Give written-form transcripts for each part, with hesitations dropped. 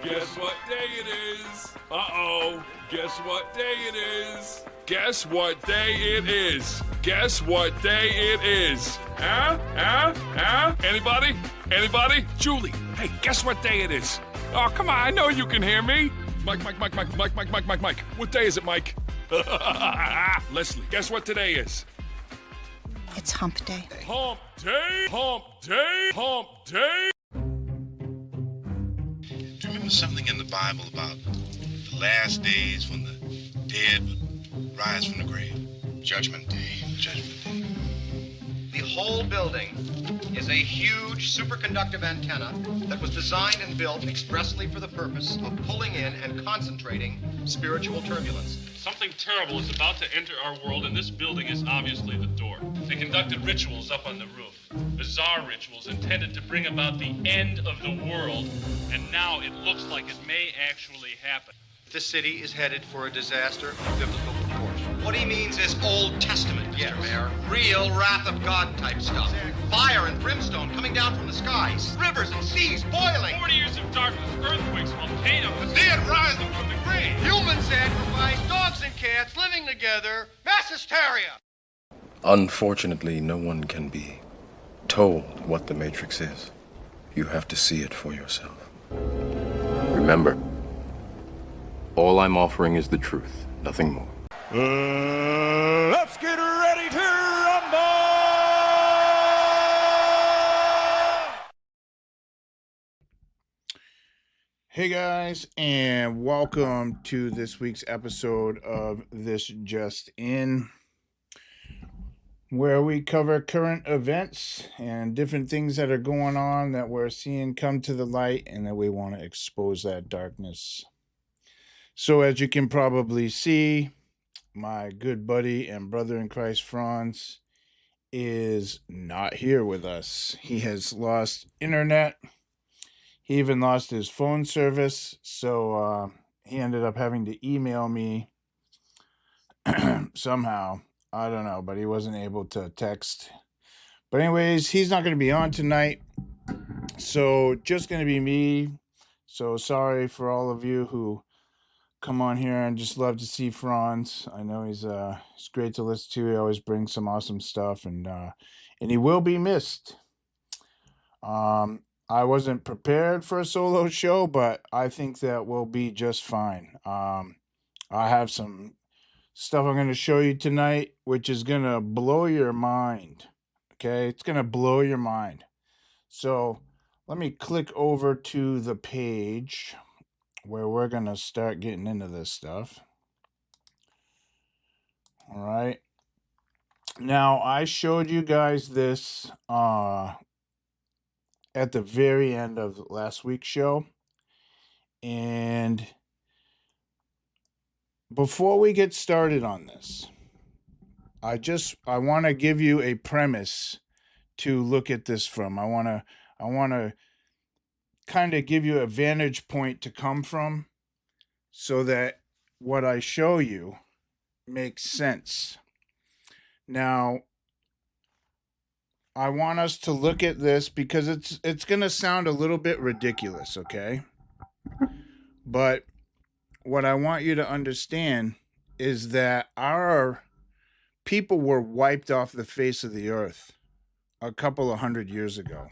Guess what day it is? Uh-oh. Guess what day it is? Guess what day it is? Guess what day it is? Anybody? Anybody? Julie, hey, guess what day it is? Oh, come on, I know you can hear me. Mike. What day is it, Mike? Leslie, guess what today is? It's hump day. Hump day, hump day, hump day. Do you remember something in the Bible about the last days when the dead would rise from the grave? Judgment Day, Judgment Day. The whole building is a huge superconductive antenna that was designed and built expressly for the purpose of pulling in and concentrating spiritual turbulence. Something terrible is about to enter our world, and this building is obviously the door. They conducted rituals up on the roof, bizarre rituals intended to bring about the end of the world, and now it looks like it may actually happen. This city is headed for a disaster of biblical proportion. What he means is Old Testament, Mr. Mayor. Real wrath of God type stuff. Fire and brimstone coming down from the skies. Rivers and seas boiling. 40 years of darkness, earthquakes, volcanoes, the dead rising from the grave. Human sacrifice, dogs and cats living together, mass hysteria. Unfortunately, no one can be told what the Matrix is. You have to see it for yourself. Remember, all I'm offering is the truth, nothing more. Let's get ready to rumble! Hey guys, and welcome to this week's episode of This Just In, where we cover current events and different things that are going on that we're seeing come to the light and that we want to expose that darkness. So as you can probably see, my good buddy and brother in Christ, Franz, is not here with us. He has lost internet. He even lost his phone service. So he ended up having to email me somehow. I don't know, but he wasn't able to text. But anyways, he's not going to be on tonight. So just going to be me. So sorry for all of you who come on here and just love to see Franz. I know he's great to listen to. He always brings some awesome stuff, and he will be missed. I wasn't prepared for a solo show, but I think that will be just fine. I have some stuff I'm going to show you tonight, which is going to blow your mind. Okay, it's going to blow your mind. So let me click over to the page where we're going to start getting into this stuff. All right. Now, I showed you guys this at the very end of last week's show. And before we get started on this, I want to give you a premise to look at this from. I want to kind of give you a vantage point to come from so that what I show you makes sense. Now, I want us to look at this because it's going to sound a little bit ridiculous, okay? But what I want you to understand is that our people were wiped off the face of the earth a couple of 100 years ago.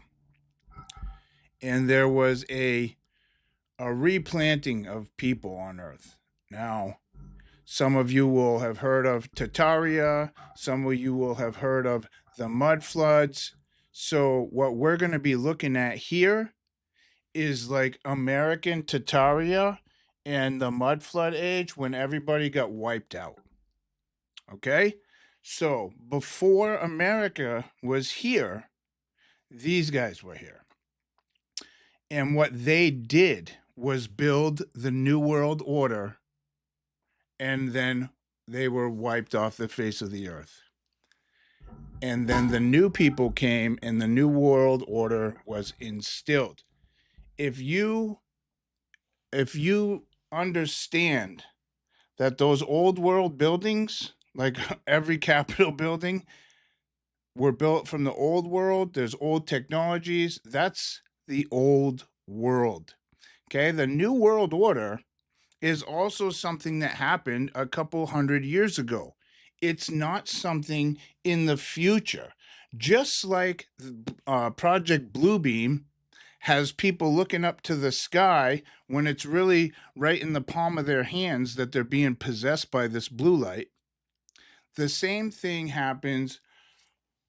And there was a replanting of people on Earth. Now, some of you will have heard of Tartaria. Some of you will have heard of the mud floods. So what we're going to be looking at here is like American Tartaria and the mud flood age when everybody got wiped out. Okay? So before America was here, these guys were here. And what they did was build the New World Order, and then they were wiped off the face of the earth. And then the new people came, and the New World Order was instilled. If you understand that those old world buildings, like every Capitol building, were built from the old world, there's old technologies, that's the old world. Okay, the New World Order is also something that happened a couple hundred years ago. It's not something in the future. Just like Project Bluebeam has people looking up to the sky when it's really right in the palm of their hands that they're being possessed by this blue light. The same thing happens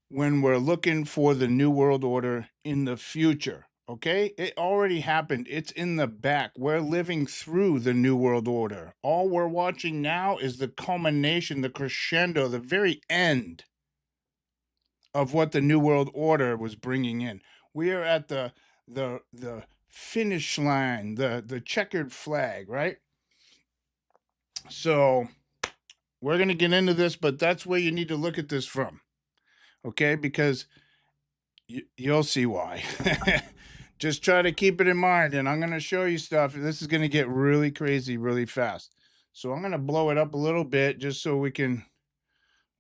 when we're looking for the New World Order in the future. Okay, it already happened. It's in the back. We're living through the New World Order. All we're watching now is the culmination, the crescendo, the very end of what the New World Order was bringing in. We are at the finish line, the checkered flag, right? So we're gonna get into this, but that's where you need to look at this from, okay? Because you'll see why. Just try to keep it in mind, and I'm going to show you stuff. This is going to get really crazy really fast. So I'm going to blow it up a little bit just so we can...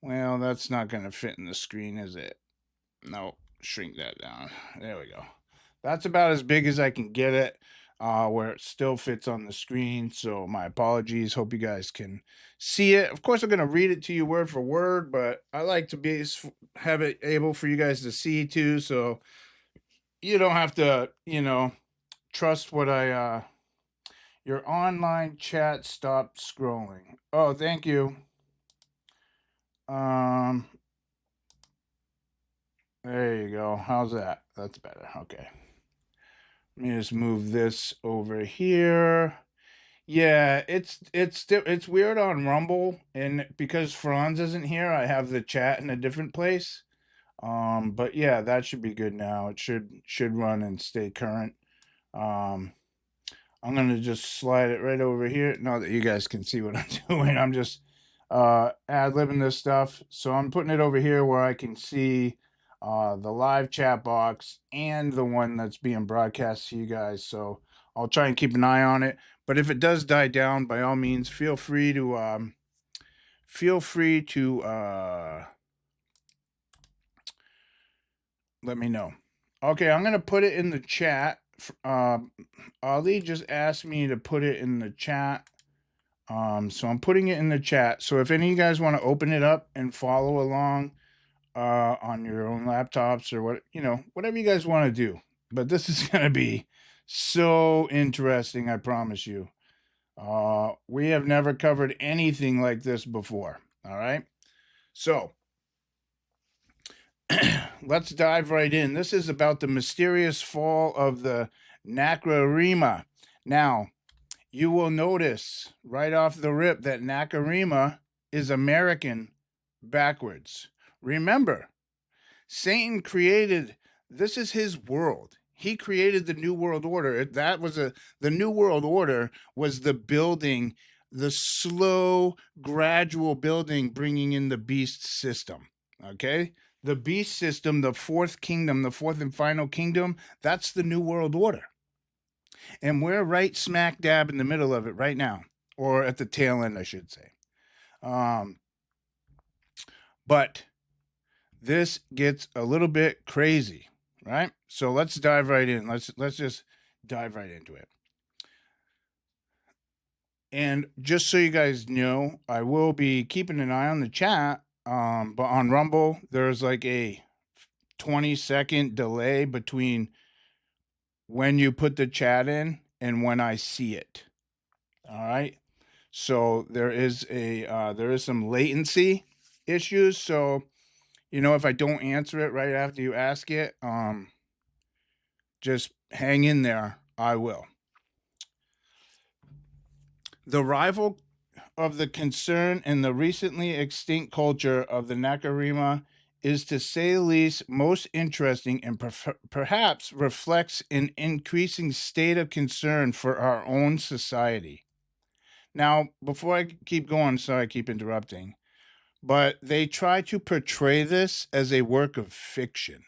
Well, that's not going to fit in the screen, is it? No, shrink that down. There we go. That's about as big as I can get it, where it still fits on the screen. So my apologies. Hope you guys can see it. Of course, I'm going to read it to you word for word, but I like to have it able for you guys to see too. So you don't have to, trust what your online chat stopped scrolling. Oh, thank you. There you go. How's that? That's better. Okay. Let me just move this over here. Yeah, it's weird on Rumble, and because Franz isn't here, I have the chat in a different place. But yeah, that should be good now. It should run and stay current. I'm gonna just slide it right over here. Not that you guys can see what I'm doing. I'm just ad-libbing this stuff. So I'm putting it over here where I can see the live chat box and the one that's being broadcast to you guys. So I'll try and keep an eye on it. But if it does die down, by all means, feel free to let me know. Okay, I'm gonna put it in the chat. Ali just asked me to put it in the chat. So I'm putting it in the chat. So if any of you guys want to open it up and follow along on your own laptops or whatever you guys want to do. But this is gonna be so interesting, I promise you. We have never covered anything like this before. All right. So let's dive right in. This is about the mysterious fall of the Nacirema. Now, you will notice right off the rip that Nacirema is American backwards. Remember, Satan this is his world. He created the New World Order. The New World Order was the building, the slow, gradual building, bringing in the beast system. Okay? The beast system, the fourth kingdom, the fourth and final kingdom, that's the New World Order. And we're right smack dab in the middle of it right now, or at the tail end, I should say. But this gets a little bit crazy, right? So let's dive right in. Let's just dive right into it. And just so you guys know, I will be keeping an eye on the chat. But on Rumble, there's like a 20-second delay between when you put the chat in and when I see it. All right. So there is some latency issues. So, if I don't answer it right after you ask it, just hang in there. I will. The rival of the concern and the recently extinct culture of the Nacirema is, to say the least, most interesting and perhaps reflects an increasing state of concern for our own society. Now, before I keep going, sorry I keep interrupting, but they try to portray this as a work of fiction.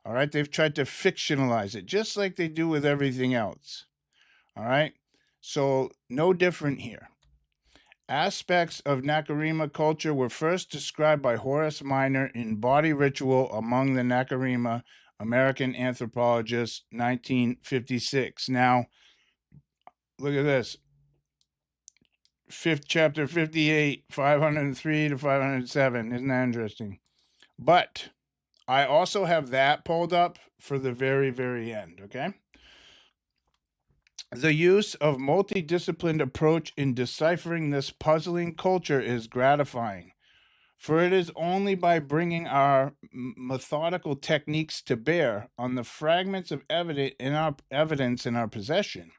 All right? They've tried to fictionalize it, just like they do with everything else. All right? So, no different here. Aspects of Nacirema culture were first described by Horace Minor in Body Ritual Among the Nacirema, American Anthropologist, 1956. Now, Look at this. Fifth chapter 58, 503 to 507. Isn't that interesting? But I also have that pulled up for the very, very end, okay? The use of multidisciplined approach in deciphering this puzzling culture is gratifying, for it is only by bringing our methodical techniques to bear on the fragments of evidence in our possession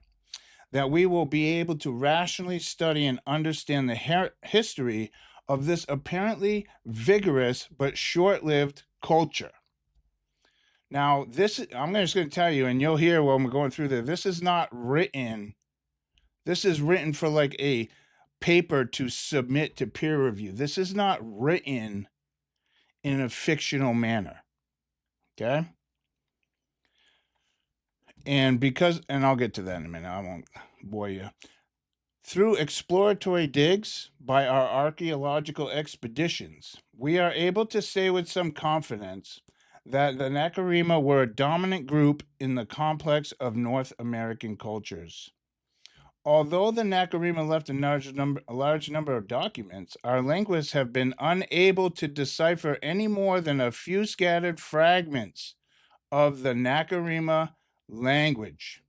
that we will be able to rationally study and understand the history of this apparently vigorous but short-lived culture. Now, I'm just going to tell you, and you'll hear when we're going through this is not written. This is written for like a paper to submit to peer review. This is not written in a fictional manner. Okay? And I'll get to that in a minute. I won't bore you. Through exploratory digs by our archaeological expeditions, we are able to say with some confidence that the Nacirema were a dominant group in the complex of North American cultures. Although the Nacirema left a large number of documents, our linguists have been unable to decipher any more than a few scattered fragments of the Nacirema language.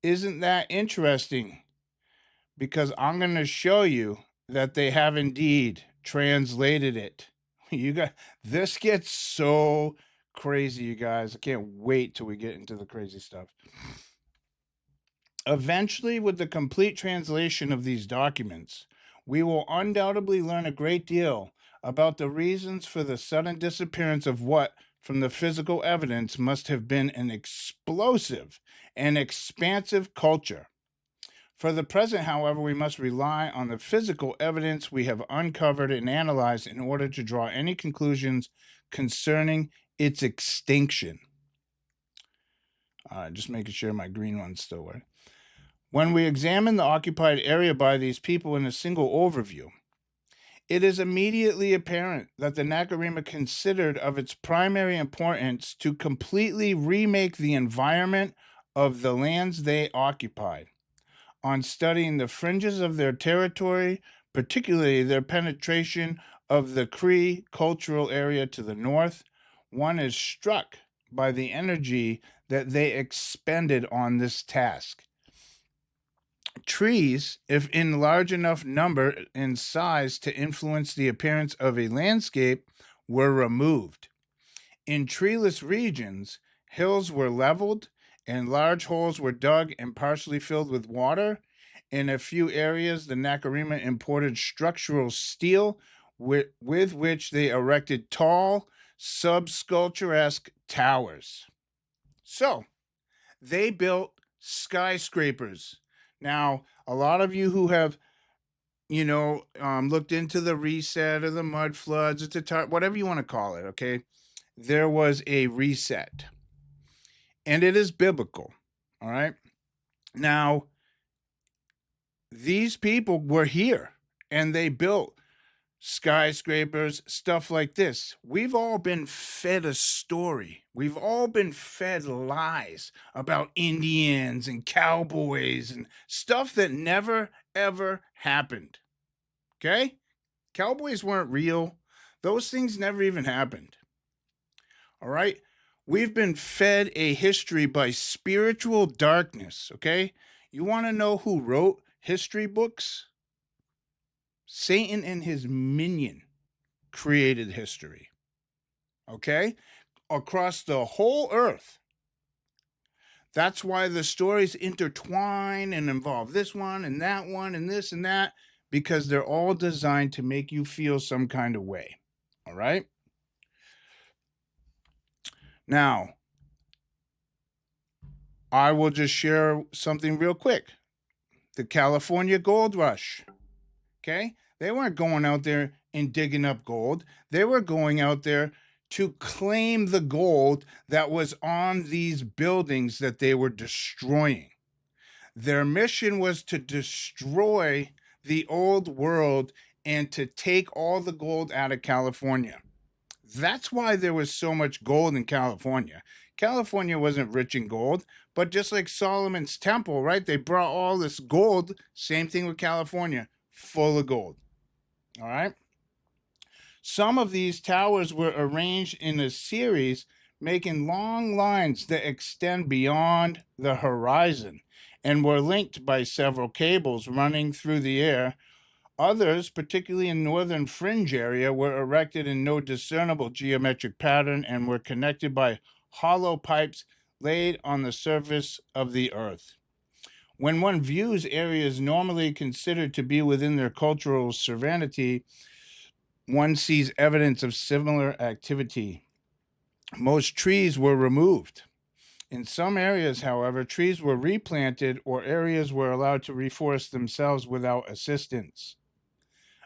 Isn't that interesting? Because I'm going to show you that they have indeed translated it. This gets so crazy, you guys. I can't wait till we get into the crazy stuff. Eventually, with the complete translation of these documents, we will undoubtedly learn a great deal about the reasons for the sudden disappearance of what, from the physical evidence, must have been an explosive and expansive culture. For the present, however, we must rely on the physical evidence we have uncovered and analyzed in order to draw any conclusions concerning its extinction. Just making sure my green one's still working. When we examine the occupied area by these people in a single overview, it is immediately apparent that the Nacirema considered of its primary importance to completely remake the environment of the lands they occupied. On studying the fringes of their territory, particularly their penetration of the Cree cultural area to the north, one is struck by the energy that they expended on this task. Trees, if in large enough number and size to influence the appearance of a landscape, were removed. In treeless regions, hills were leveled and large holes were dug and partially filled with water. In a few areas, the Nacirema imported structural steel with which they erected tall, subsculpturesque towers. So, they built skyscrapers. Now, a lot of you who have, looked into the reset or the mud floods, whatever you want to call it, okay? There was a reset. And it is biblical, all right? Now, these people were here, and they built skyscrapers, stuff like this. We've all been fed a story. We've all been fed lies about Indians and cowboys and stuff that never, ever happened. Okay? Cowboys weren't real. Those things never even happened. All right? We've been fed a history by spiritual darkness, okay? You want to know who wrote history books? Satan and his minion created history, okay? Across the whole earth. That's why the stories intertwine and involve this one and that one and this and that, because they're all designed to make you feel some kind of way, all right? Now, I will just share something real quick. The California Gold Rush, okay? They weren't going out there and digging up gold. They were going out there to claim the gold that was on these buildings that they were destroying. Their mission was to destroy the old world and to take all the gold out of California. That's why there was so much gold in California. California wasn't rich in gold, but just like Solomon's temple, right? They brought all this gold. Same thing with California, full of gold. All right. Some of these towers were arranged in a series, making long lines that extend beyond the horizon and were linked by several cables running through the air. Others, particularly in northern fringe area, were erected in no discernible geometric pattern and were connected by hollow pipes laid on the surface of the earth. When one views areas normally considered to be within their cultural sovereignty, one sees evidence of similar activity. Most trees were removed. In some areas, however, trees were replanted or areas were allowed to reforest themselves without assistance.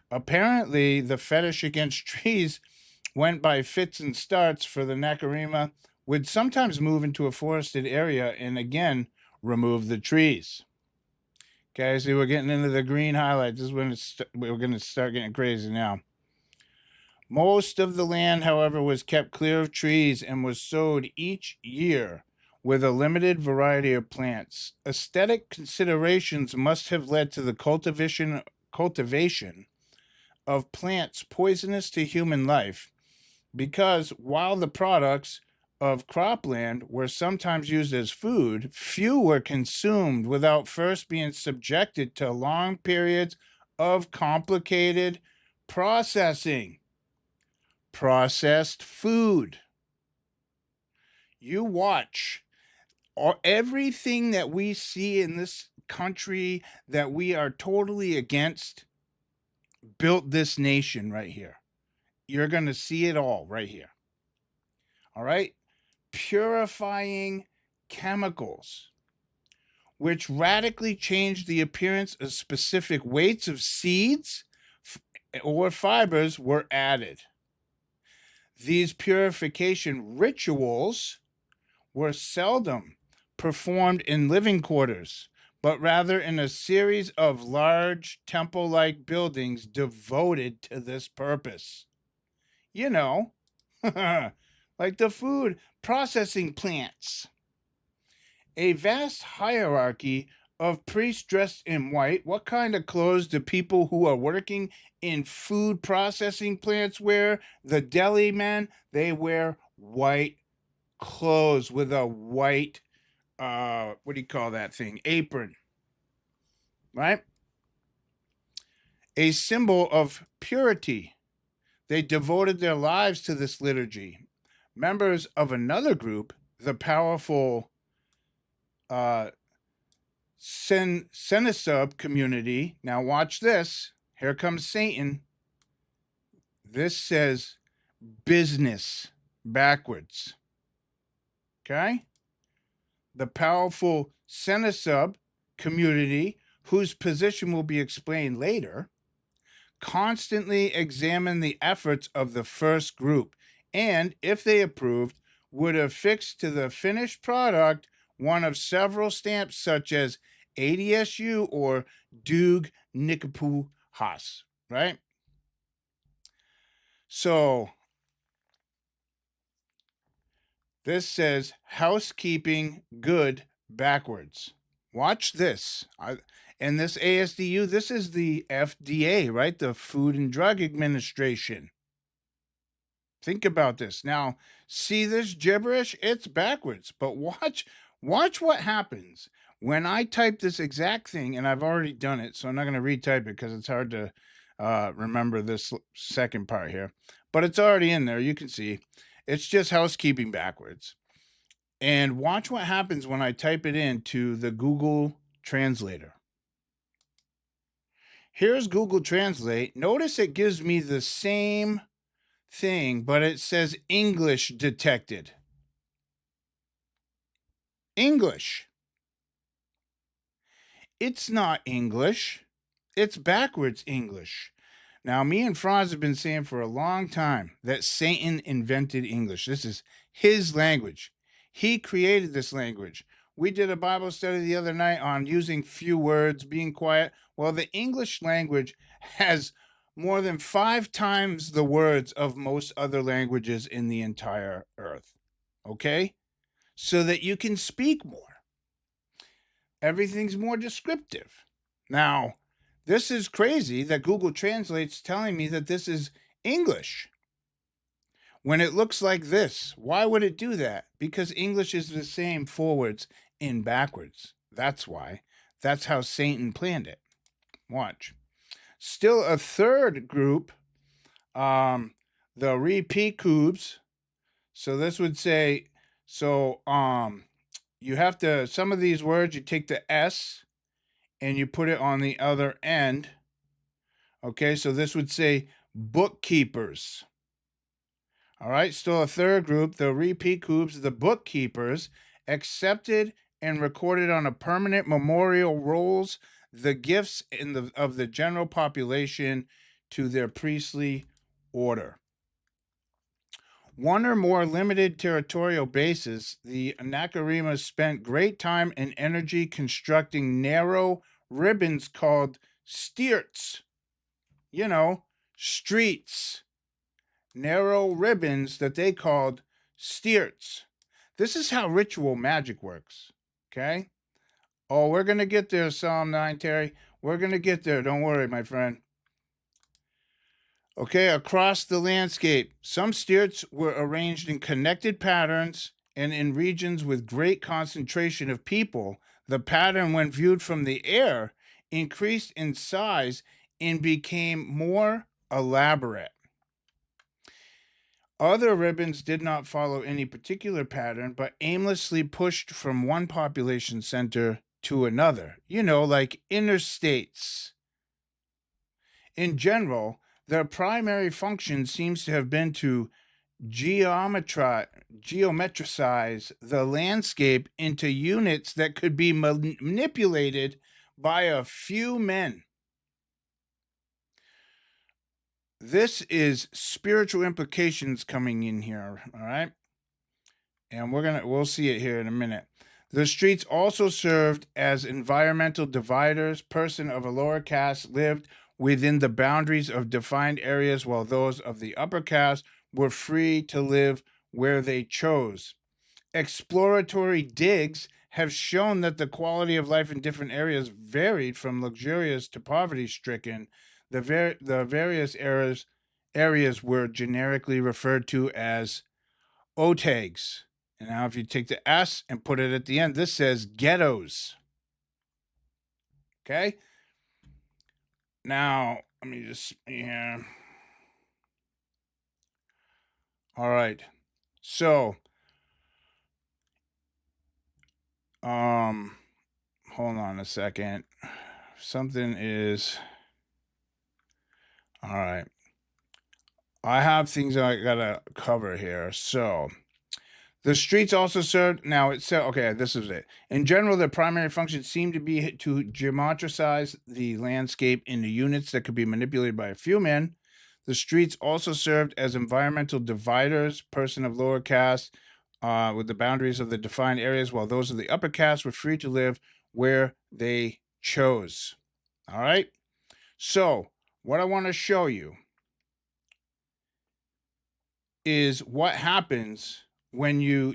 Apparently, the fetish against trees went by fits and starts. For the Nacirema would sometimes move into a forested area and again remove the trees. Okay, so we're getting into the green highlights. This is when we're going to start getting crazy now. Most of the land, however, was kept clear of trees and was sowed each year with a limited variety of plants. Aesthetic considerations must have led to the cultivation of plants poisonous to human life, because while the products of cropland were sometimes used as food, few were consumed without first being subjected to long periods of complicated processing. Processed food. You watch everything that we see in this country that we are totally against built this nation right here. You're going to see it all right here. All right? Purifying chemicals, which radically change the appearance of specific weights of seeds or fibers, were added. These purification rituals were seldom performed in living quarters, but rather in a series of large temple-like buildings devoted to this purpose. You know, like the food processing plants. A vast hierarchy of priests dressed in white. What kind of clothes do people who are working in food processing plants wear? The deli men, they wear white clothes with a white, what do you call that thing? Apron, right? A symbol of purity. They devoted their lives to this liturgy. Members of another group, the powerful Senecub community. Now watch this. Here comes Satan. This says business backwards. Okay? The powerful Senecub community, whose position will be explained later, constantly examine the efforts of the first group, and if they approved, would affix to the finished product one of several stamps such as ADSU or Dug Nikapu Haas, right? So this says housekeeping good backwards. Watch this. And this ASDU, this is the FDA, right? The Food and Drug Administration. Think about this. Now, see this gibberish? It's backwards. But watch what happens when I type this exact thing, and I've already done it, so I'm not going to retype it because it's hard to remember this second part here. But it's already in there. You can see. It's just housekeeping backwards. And watch what happens when I type it into the Google Translator. Here's Google Translate. Notice it gives me the same thing, but it says English detected. English. It's not English. It's backwards English. Now, me and Franz have been saying for a long time that Satan invented English. This is his language. He created this language. We did a Bible study the other night on using few words, being quiet. Well, the English language has more than 5 times the words of most other languages in the entire earth. Okay? so that you can speak more. Everything's more descriptive. Now, this is crazy that Google Translate's telling me that this is English when it looks like this. Why would it do that? Because English is the same forwards and backwards. That's why. That's how Satan planned it. Watch. Still a third group, the repeat cubes. So this would say, you have to, some of these words, you take the S and you put it on the other end. Okay, so this would say bookkeepers. All right, still a third group, the repeat cubes, the bookkeepers, accepted and recorded on a permanent memorial rolls the gifts of the general population to their priestly order. One or more limited territorial bases, the Nacirema spent great time and energy constructing narrow ribbons called steerts. You know, streets. Narrow ribbons that they called steerts. This is how ritual magic works. Okay? Oh, we're going to get there, Psalm 9, Terry. We're going to get there. Don't worry, my friend. Okay, across the landscape, some steerts were arranged in connected patterns and in regions with great concentration of people. The pattern, when viewed from the air, increased in size and became more elaborate. Other ribbons did not follow any particular pattern, but aimlessly pushed from one population center to another. You know, like interstates. In general, their primary function seems to have been to geometricize the landscape into units that could be manipulated by a few men. This is spiritual implications coming in here, all right? And we'll see it here in a minute. The streets also served as environmental dividers. Person of a lower caste lived within the boundaries of defined areas, while those of the upper caste were free to live where they chose. Exploratory digs have shown that the quality of life in different areas varied from luxurious to poverty-stricken. The various areas were generically referred to as otags. And now if you take the S and put it at the end, this says ghettos. Okay? Now, let me just, yeah. All right. So, hold on a second. Something is, all right. I have things I gotta cover here. So, the streets also served, now it said, okay, this is it. In general, their primary function seemed to be to geometricize the landscape into units that could be manipulated by a few men. The streets also served as environmental dividers, person of lower caste, with the boundaries of the defined areas, while those of the upper caste were free to live where they chose. All right? So, what I want to show you is what happens when you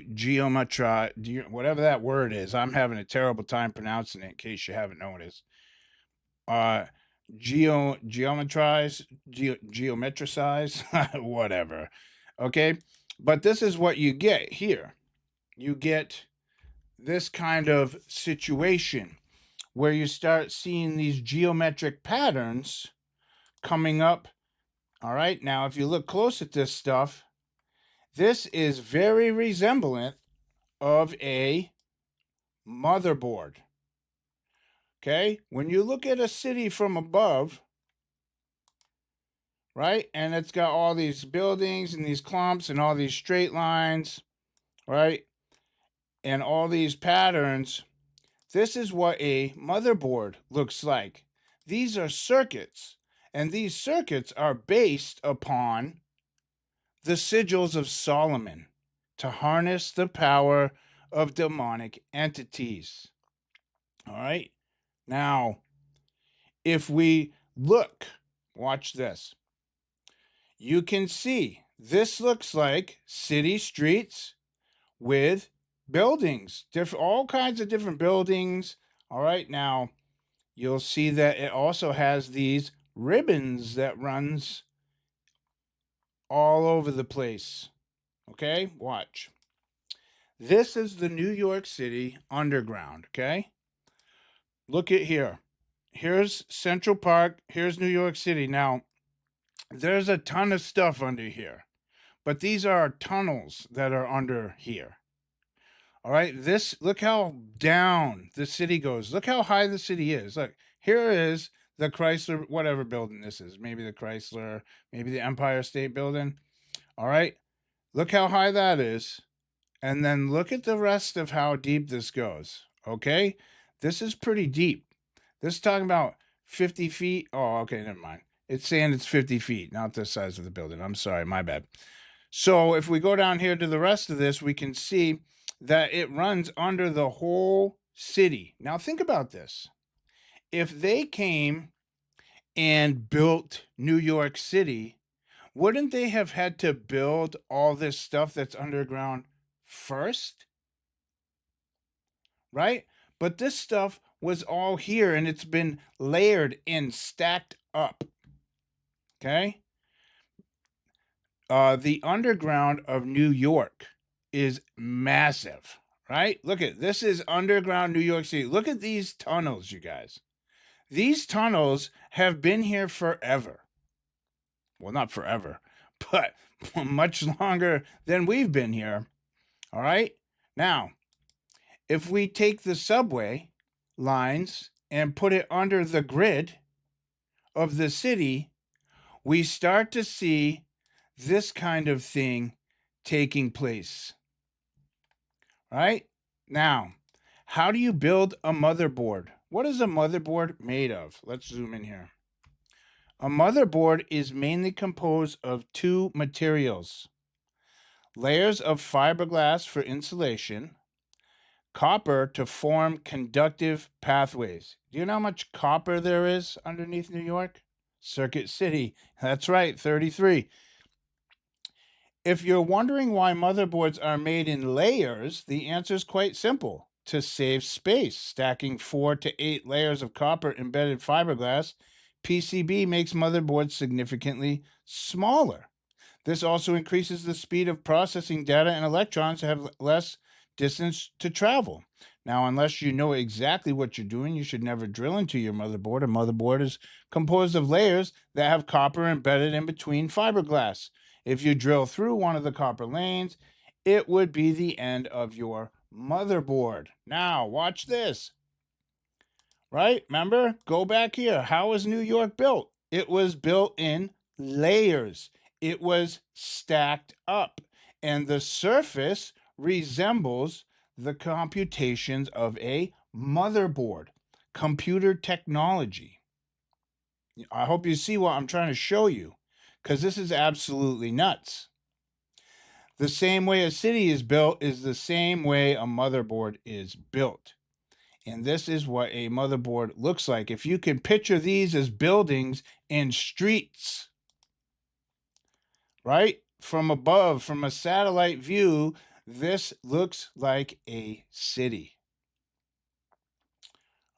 whatever that word is. I'm having a terrible time pronouncing it in case you haven't noticed. Geometricize, whatever. Okay? But this is what you get here. You get this kind of situation where you start seeing these geometric patterns coming up. All right? Now, if you look close at this stuff, this is very resemblant of a motherboard. Okay? When you look at a city from above, right? And it's got all these buildings and these clumps and all these straight lines, right? And all these patterns. This is what a motherboard looks like. These are circuits, and these circuits are based upon the sigils of Solomon to harness the power of demonic entities. All right? Now, if we look, watch this. You can see this looks like city streets with buildings, all kinds of different buildings. All right, now you'll see that it also has these ribbons that runs all over the place. Okay, watch. This is the New York City Underground, okay? Look at here. Here's Central Park. Here's New York City. Now, there's a ton of stuff under here, but these are tunnels that are under here. All right, look how down the city goes. Look how high the city is. Look, here is the Chrysler, whatever building this is. Maybe the Chrysler, maybe the Empire State Building. All right, look how high that is. And then look at the rest of how deep this goes. Okay, this is pretty deep. This is talking about 50 feet. Oh, okay, never mind. It's saying it's 50 feet, not the size of the building. I'm sorry, my bad. So if we go down here to the rest of this, we can see that it runs under the whole city. Now think about this. If they came and built New York City, wouldn't they have had to build all this stuff that's underground first? Right? But this stuff was all here and it's been layered and stacked up. Okay? The underground of New York is massive, right? Look at this is underground New York City. Look at these tunnels, you guys. These tunnels have been here forever. Well, not forever, but much longer than we've been here. All right? Now, if we take the subway lines and put it under the grid of the city, we start to see this kind of thing taking place. Right? Now, how do you build a motherboard? What is a motherboard made of? Let's zoom in here. A motherboard is mainly composed of two materials: layers of fiberglass for insulation, copper to form conductive pathways. Do you know how much copper there is underneath New York? Circuit City. That's right, 33. If you're wondering why motherboards are made in layers, the answer is quite simple. To save space, stacking 4 to 8 layers of copper embedded fiberglass PCB makes motherboards significantly smaller. This also increases the speed of processing data, and electrons have less distance to travel. Now, unless you know exactly what you're doing, you should never drill into your motherboard. A motherboard is composed of layers that have copper embedded in between fiberglass. If you drill through one of the copper lanes, it would be the end of your motherboard. Now, watch this. Right? Remember? Go back here. How was New York built? It was built in layers. It was stacked up. And the surface resembles the computations of a motherboard. Computer technology. I hope you see what I'm trying to show you, because this is absolutely nuts. The same way a city is built is the same way a motherboard is built. And this is what a motherboard looks like. If you can picture these as buildings and streets, right? From above, from a satellite view, this looks like a city.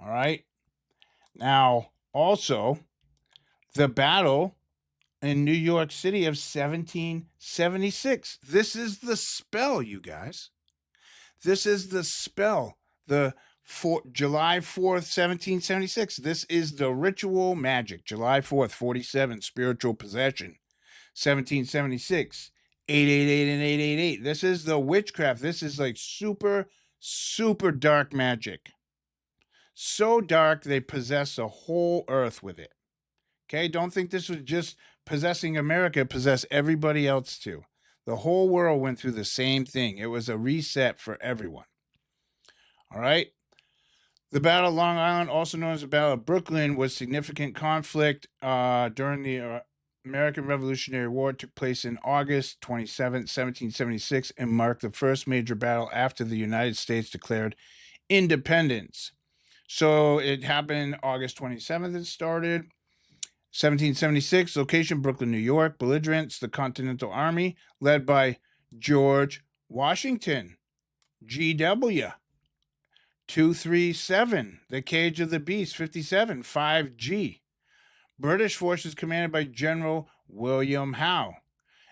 All right. Now, also, the battle in New York City of 1776. This is the spell, you guys. This is the spell. July 4th, 1776. This is the ritual magic. July 4th, 47, spiritual possession. 1776, 888 and 888. This is the witchcraft. This is like super, super dark magic. So dark, they possess a whole earth with it. Okay, don't think this was just possessing America, possess everybody else too. The whole world went through the same thing. It was a reset for everyone. All right. The Battle of Long Island, also known as the Battle of Brooklyn, was significant conflict during the American Revolutionary War. It took place in August 27, 1776, and marked the first major battle after the United States declared independence. So it happened August 27th. It started 1776, location Brooklyn, New York. Belligerents, the Continental Army, led by George Washington. GW 237, The Cage of the Beast 57, 5G. British forces commanded by General William Howe,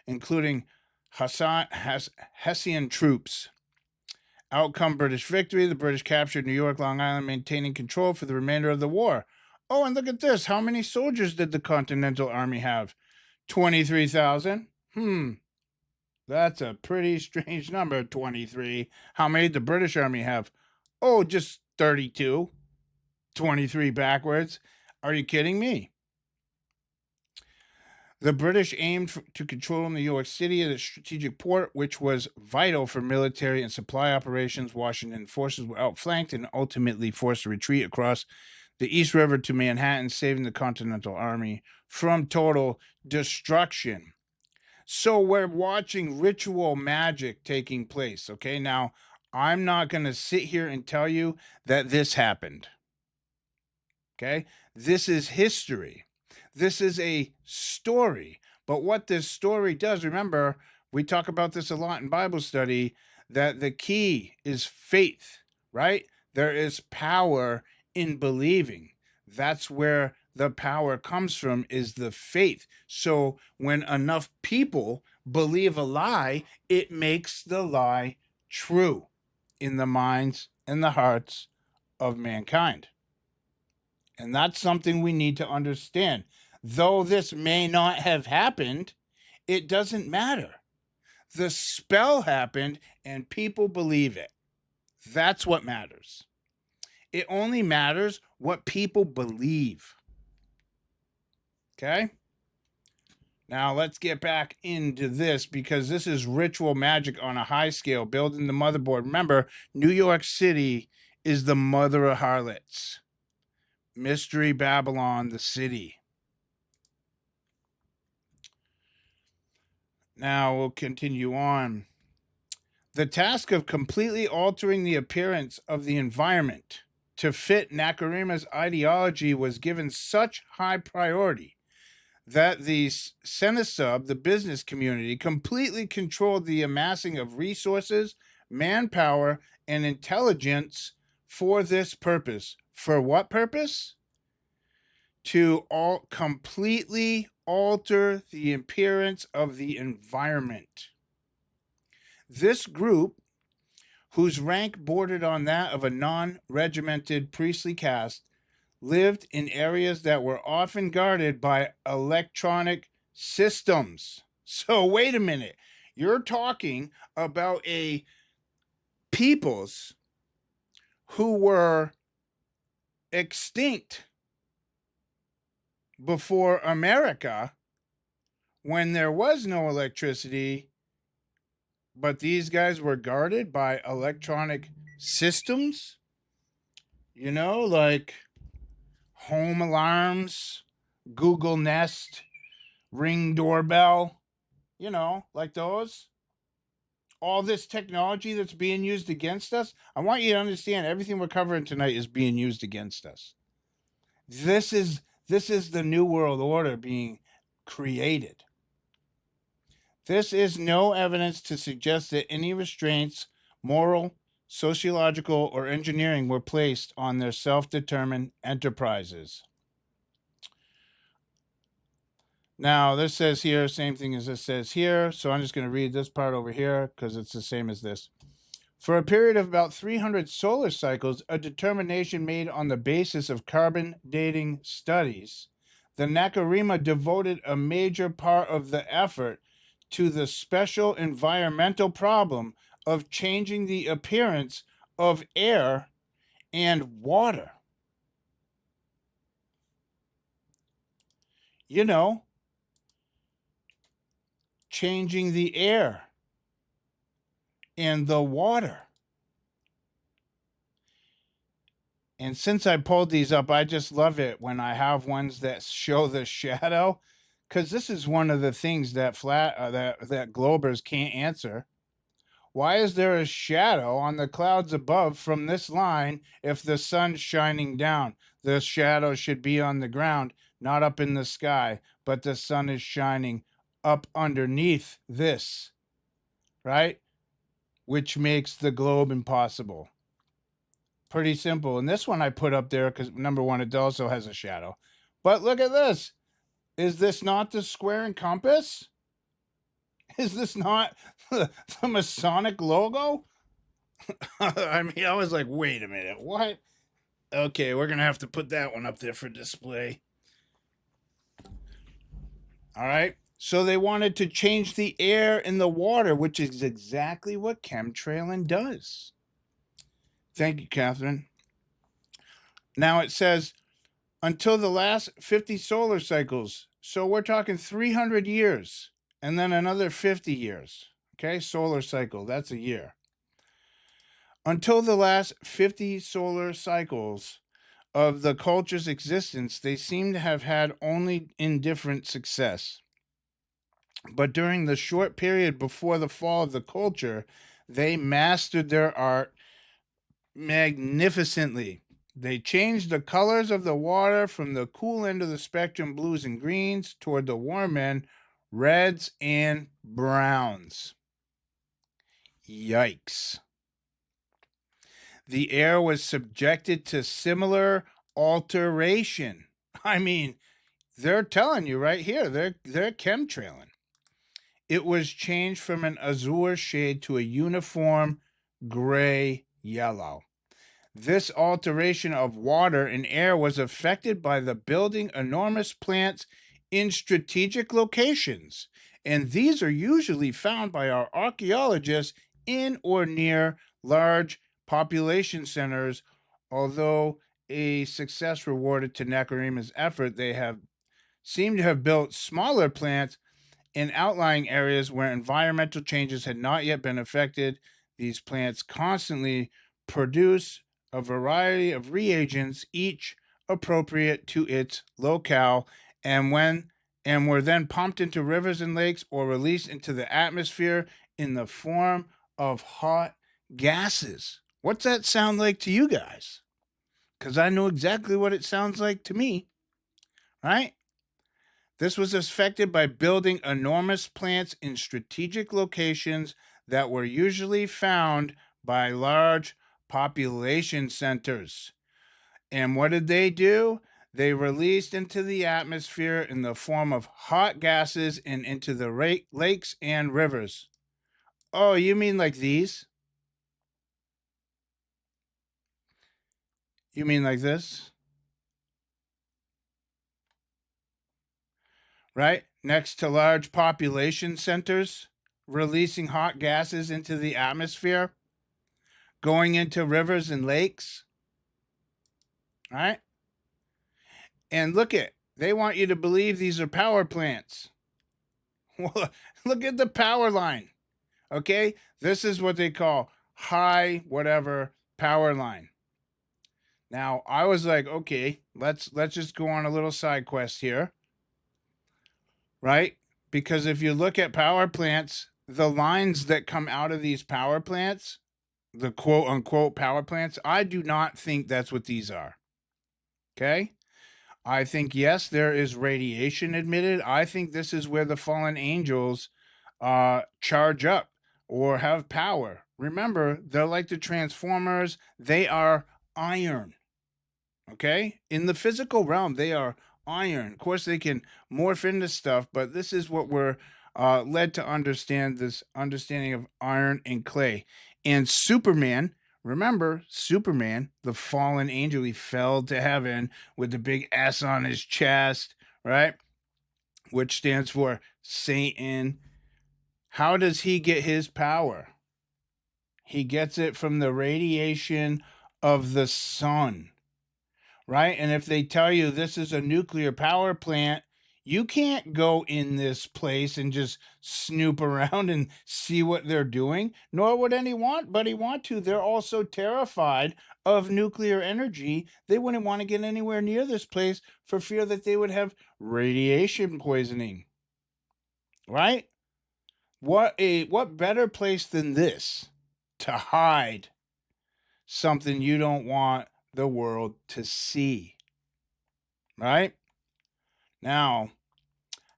including Hessian troops. Outcome British victory. The British captured New York, Long Island, maintaining control for the remainder of the war. Oh, and look at this. How many soldiers did the Continental Army have? 23,000. That's a pretty strange number, 23. How many did the British Army have? Oh, just 32. 23 backwards. Are you kidding me? The British aimed to control New York City as a strategic port, which was vital for military and supply operations. Washington forces were outflanked and ultimately forced to retreat across the East River to Manhattan, saving the Continental Army from total destruction. So we're watching ritual magic taking place, okay? Now, I'm not going to sit here and tell you that this happened, okay? This is history. This is a story. But what this story does, remember, we talk about this a lot in Bible study, that the key is faith, right? There is power in believing. That's where the power comes from, is the faith. So when enough people believe a lie, it makes the lie true in the minds and the hearts of mankind. And that's something we need to understand. Though this may not have happened, it doesn't matter. The spell happened and people believe it. That's what matters. It only matters what people believe. Okay? Now let's get back into this, because this is ritual magic on a high scale, building the motherboard. Remember, New York City is the mother of harlots. Mystery Babylon, the city. Now we'll continue on. The task of completely altering the appearance of the environment to fit Nacirema's ideology was given such high priority that the Senesub, the business community, completely controlled the amassing of resources, manpower, and intelligence for this purpose. For what purpose? To completely alter the appearance of the environment. This group, whose rank bordered on that of a non-regimented priestly caste, lived in areas that were often guarded by electronic systems. So wait a minute. You're talking about a peoples who were extinct before America, when there was no electricity, but these guys were guarded by electronic systems, you know, like home alarms, Google Nest, Ring doorbell, you know, like those. All this technology that's being used against us. I want you to understand, everything we're covering tonight is being used against us. This is the New World Order being created. This is no evidence to suggest that any restraints, moral, sociological, or engineering were placed on their self-determined enterprises. Now, this says here, same thing as this says here, so I'm just going to read this part over here because it's the same as this. For a period of about 300 solar cycles, a determination made on the basis of carbon dating studies, the Nacirema devoted a major part of the effort to the special environmental problem of changing the appearance of air and water. You know, changing the air and the water. And since I pulled these up, I just love it when I have ones that show the shadow, because this is one of the things that that Globers can't answer. Why is there a shadow on the clouds above from this line if the sun's shining down? The shadow should be on the ground, not up in the sky, but the sun is shining up underneath this, right? which makes the globe impossible. Pretty simple. And this one I put up there because, number one, it also has a shadow. But look at this. Is this not the square and compass? Is this not the Masonic logo? I mean, I was like, wait a minute, what? Okay, we're going to have to put that one up there for display. All right. So they wanted to change the air and the water, which is exactly what chemtrailing does. Thank you, Catherine. Now it says, until the last 50 solar cycles. So we're talking 300 years and then another 50 years. Okay, solar cycle, that's a year. Until the last 50 solar cycles of the culture's existence, they seem to have had only indifferent success. But during the short period before the fall of the culture, they mastered their art magnificently. They changed the colors of the water from the cool end of the spectrum, blues and greens, toward the warm end, reds and browns. Yikes. The air was subjected to similar alteration. I mean, they're telling you right here, they're chemtrailing. It was changed from an azure shade to a uniform gray yellow. This alteration of water and air was affected by the building enormous plants in strategic locations, and these are usually found by our archaeologists in or near large population centers. Although a success rewarded to Nacirema's effort, they have seemed to have built smaller plants in outlying areas where environmental changes had not yet been affected. These plants constantly produce a variety of reagents, each appropriate to its locale, and were then pumped into rivers and lakes or released into the atmosphere in the form of hot gases. What's that sound like to you guys? Because I know exactly what it sounds like to me, right? This was affected by building enormous plants in strategic locations that were usually found by large population centers. And what did they do? They released into the atmosphere in the form of hot gases and into the lakes and rivers. Oh, you mean like these? You mean like this? Right? Next to large population centers, releasing hot gases into the atmosphere, going into rivers and lakes. Right? And they want you to believe these are power plants. Look at the power line. Okay? This is what they call high whatever power line. Now, I was like, okay, let's just go on a little side quest here. Right? Because if you look at power plants, the lines that come out of these power plants, the quote unquote power plants, I do not think that's what these are. Okay? I think, yes, there is radiation emitted. I think this is where the fallen angels charge up or have power. Remember, they're like the Transformers. They are iron. Okay? In the physical realm, they are iron. Of course, they can morph into stuff, but this is what we're led to understand, this understanding of iron and clay. And Superman, remember, Superman, the fallen angel, he fell to heaven with the big S on his chest, right? Which stands for Satan. How does he get his power? He gets it from the radiation of the sun. Right? And if they tell you this is a nuclear power plant, you can't go in this place and just snoop around and see what they're doing, nor would anybody want to. They're also terrified of nuclear energy. They wouldn't want to get anywhere near this place for fear that they would have radiation poisoning. Right? What better place than this to hide something you don't want the world to see? Right? Now,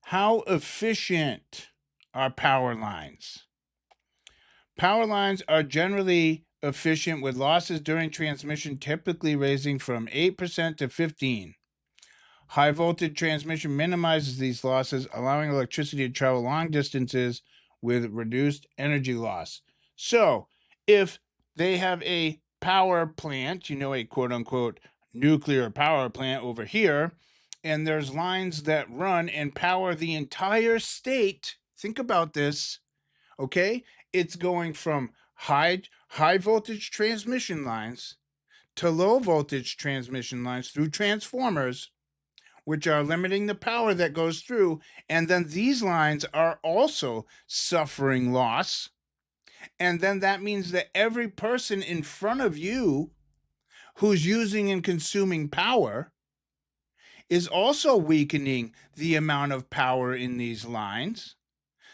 how efficient are power lines? Power lines are generally efficient with losses during transmission typically ranging from 8% to 15%. High voltage transmission minimizes these losses, allowing electricity to travel long distances with reduced energy loss. So, if they have a power plant, a quote unquote nuclear power plant over here, and there's lines that run and power the entire state, think about this, okay? It's going from high voltage transmission lines to low voltage transmission lines through transformers, which are limiting the power that goes through. And then these lines are also suffering loss. And then that means that every person in front of you who's using and consuming power is also weakening the amount of power in these lines.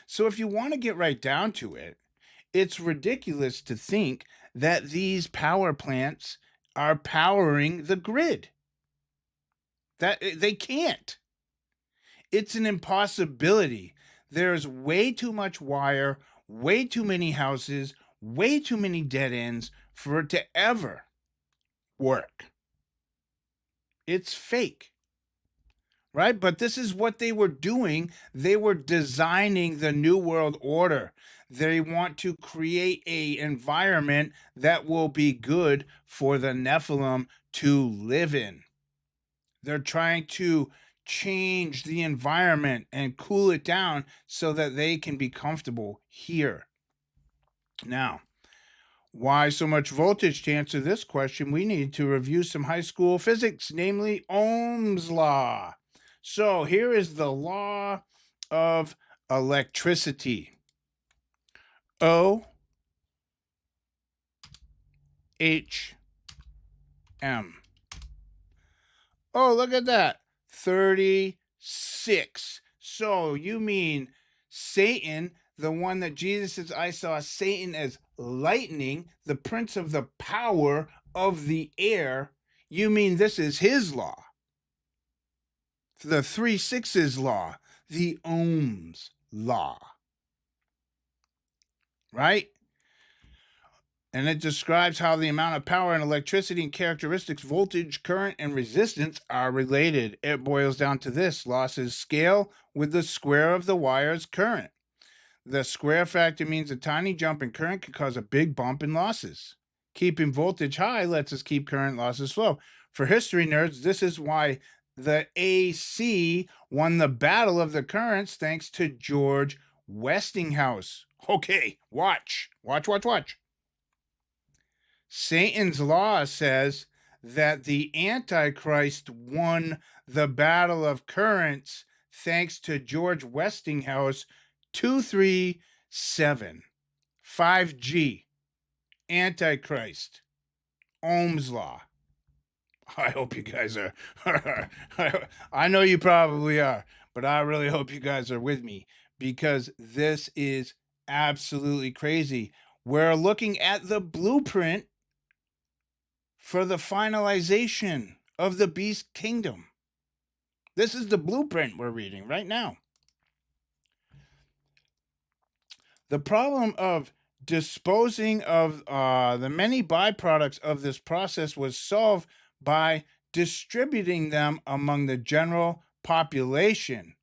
So if you want to get right down to it, it's ridiculous to think that these power plants are powering the grid. That they can't. It's an impossibility. There's way too much wire, way too many houses, way too many dead ends for it to ever work. It's fake. Right? But this is what they were doing. They were designing the New World Order. They want to create an environment that will be good for the Nephilim to live in. They're trying to change the environment and cool it down so that they can be comfortable here. Now, why so much voltage? To answer this question, we need to review some high school physics, namely Ohm's law. So here is the law of electricity. O H M. Oh, look at that. 36. So you mean Satan, the one that Jesus says, I saw Satan as lightning, the prince of the power of the air. You mean this is his law? The 3/6 law, the Ohm's law. Right? And it describes how the amount of power and electricity and characteristics, voltage, current, and resistance are related. It boils down to this. Losses scale with the square of the wire's current. The square factor means a tiny jump in current can cause a big bump in losses. Keeping voltage high lets us keep current losses low. For history nerds, this is why the AC won the Battle of the Currents thanks to George Westinghouse. Okay, watch. Satan's law says that the Antichrist won the Battle of Currents thanks to George Westinghouse. 237. 5G. Antichrist. Ohm's law. I hope you guys are. I know you probably are, but I really hope you guys are with me because this is absolutely crazy. We're looking at the blueprint for the finalization of the beast kingdom. This is the blueprint we're reading right now. The problem of disposing of the many byproducts of this process was solved by distributing them among the general population,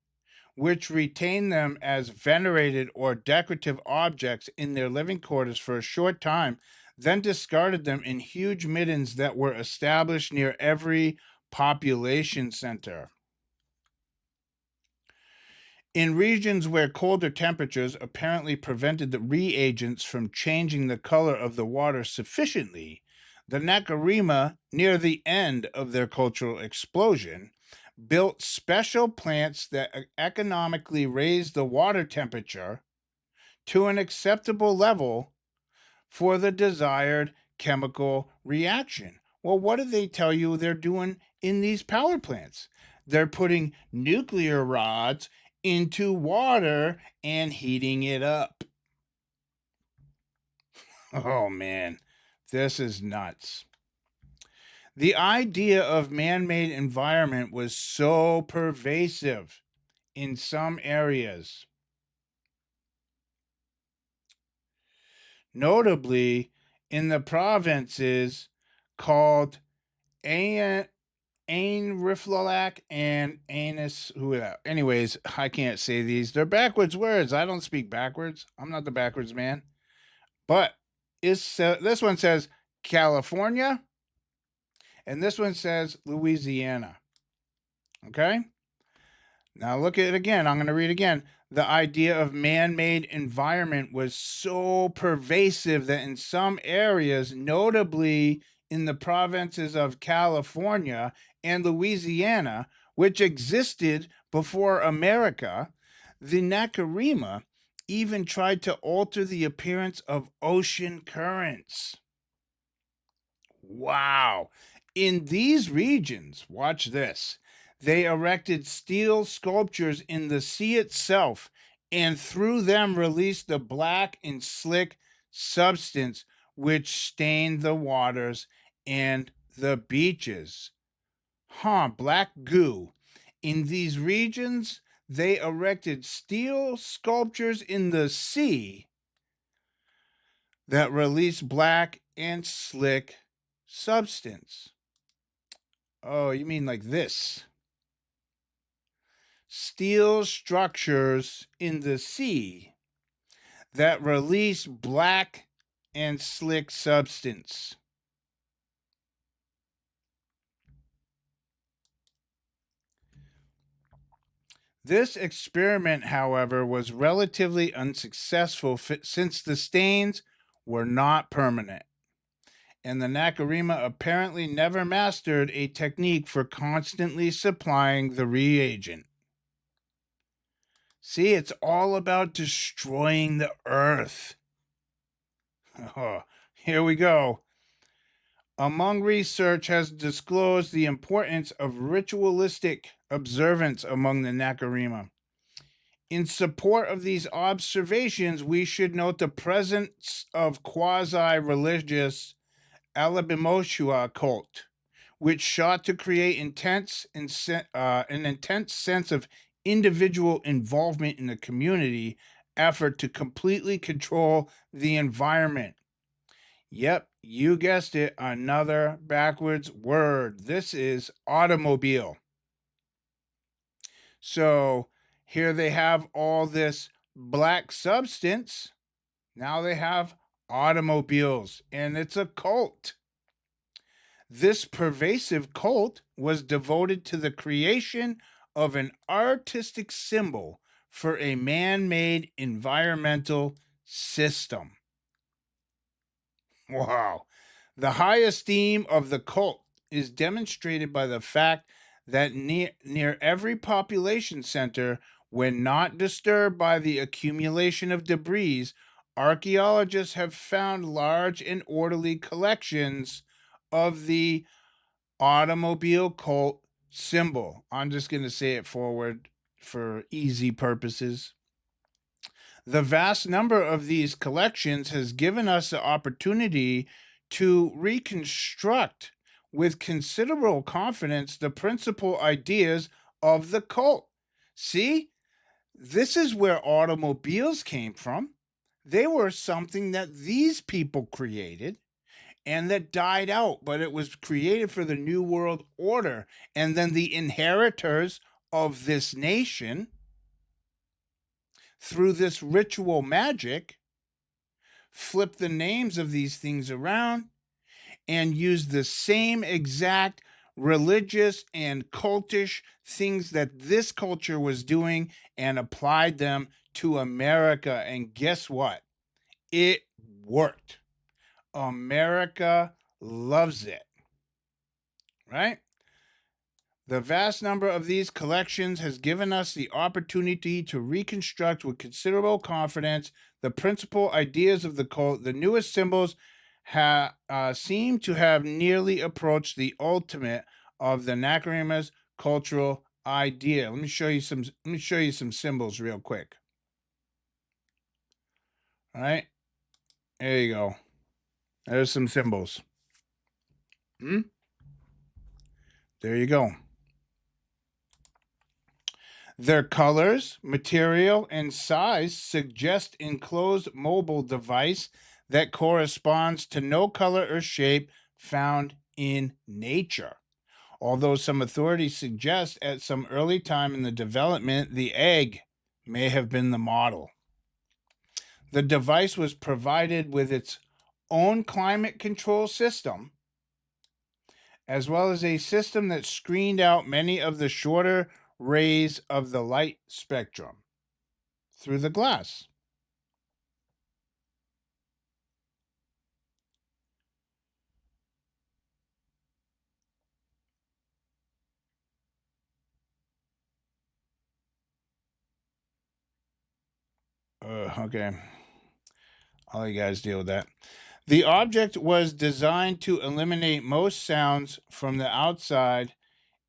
which retained them as venerated or decorative objects in their living quarters for a short time, then discarded them in huge middens that were established near every population center. In regions where colder temperatures apparently prevented the reagents from changing the color of the water sufficiently, the Nacirema, near the end of their cultural explosion, built special plants that economically raised the water temperature to an acceptable level for the desired chemical reaction. Well, what do they tell you they're doing in these power plants? They're putting nuclear rods into water and heating it up. Oh man, this is nuts. The idea of man-made environment was so pervasive in some areas. notably in the provinces called Ain Riflalak and Anus. Anyways, I can't say these. They're backwards words. I don't speak backwards. I'm not the backwards man. But this one says California, and this one says Louisiana. Okay? Now look at it again. I'm going to read again. The idea of man-made environment was so pervasive that in some areas, notably in the provinces of California and Louisiana, which existed before America, the Nacirema even tried to alter the appearance of ocean currents. Wow. In these regions, watch this, they erected steel sculptures in the sea itself and through them released the black and slick substance which stained the waters and the beaches. Black goo. In these regions, they erected steel sculptures in the sea that released black and slick substance. Oh, you mean like this? Steel structures in the sea that release black and slick substance. This experiment, however, was relatively unsuccessful since the stains were not permanent, and the Nacirema apparently never mastered a technique for constantly supplying the reagent. See, it's all about destroying the earth. Oh, here we go. Among research has disclosed the importance of ritualistic observance among the Nacirema. In support of these observations, we should note the presence of quasi-religious Alabimoshua cult, which sought to create an intense sense of individual involvement in the community effort to completely control the environment. Yep, you guessed it, another backwards word. This is automobile. So here they have all this black substance. Now they have automobiles, and it's a cult. This pervasive cult was devoted to the creation of an artistic symbol for a man-made environmental system. Wow. The high esteem of the cult is demonstrated by the fact that near every population center, when not disturbed by the accumulation of debris, archaeologists have found large and orderly collections of the automobile cult symbol. I'm just going to say it forward for easy purposes. The vast number of these collections has given us the opportunity to reconstruct with considerable confidence the principal ideas of the cult. See, this is where automobiles came from. They were something that these people created and that died out, but it was created for the New World Order. And then the inheritors of this nation, through this ritual magic, flip the names of these things around and use the same exact religious and cultish things that this culture was doing and applied them to America. And guess what? It worked. America loves it, right? The vast number of these collections has given us the opportunity to reconstruct with considerable confidence the principal ideas of the cult. The newest symbols seem to have nearly approached the ultimate of the Nacirema's cultural idea. Let me show you some symbols real quick. All right, there you go. There's some symbols. There you go. Their colors, material, and size suggest enclosed mobile device that corresponds to no color or shape found in nature. Although some authorities suggest at some early time in the development, the egg may have been the model. The device was provided with its own climate control system, as well as a system that screened out many of the shorter rays of the light spectrum through the glass. Okay. I'll let you guys deal with that. The object was designed to eliminate most sounds from the outside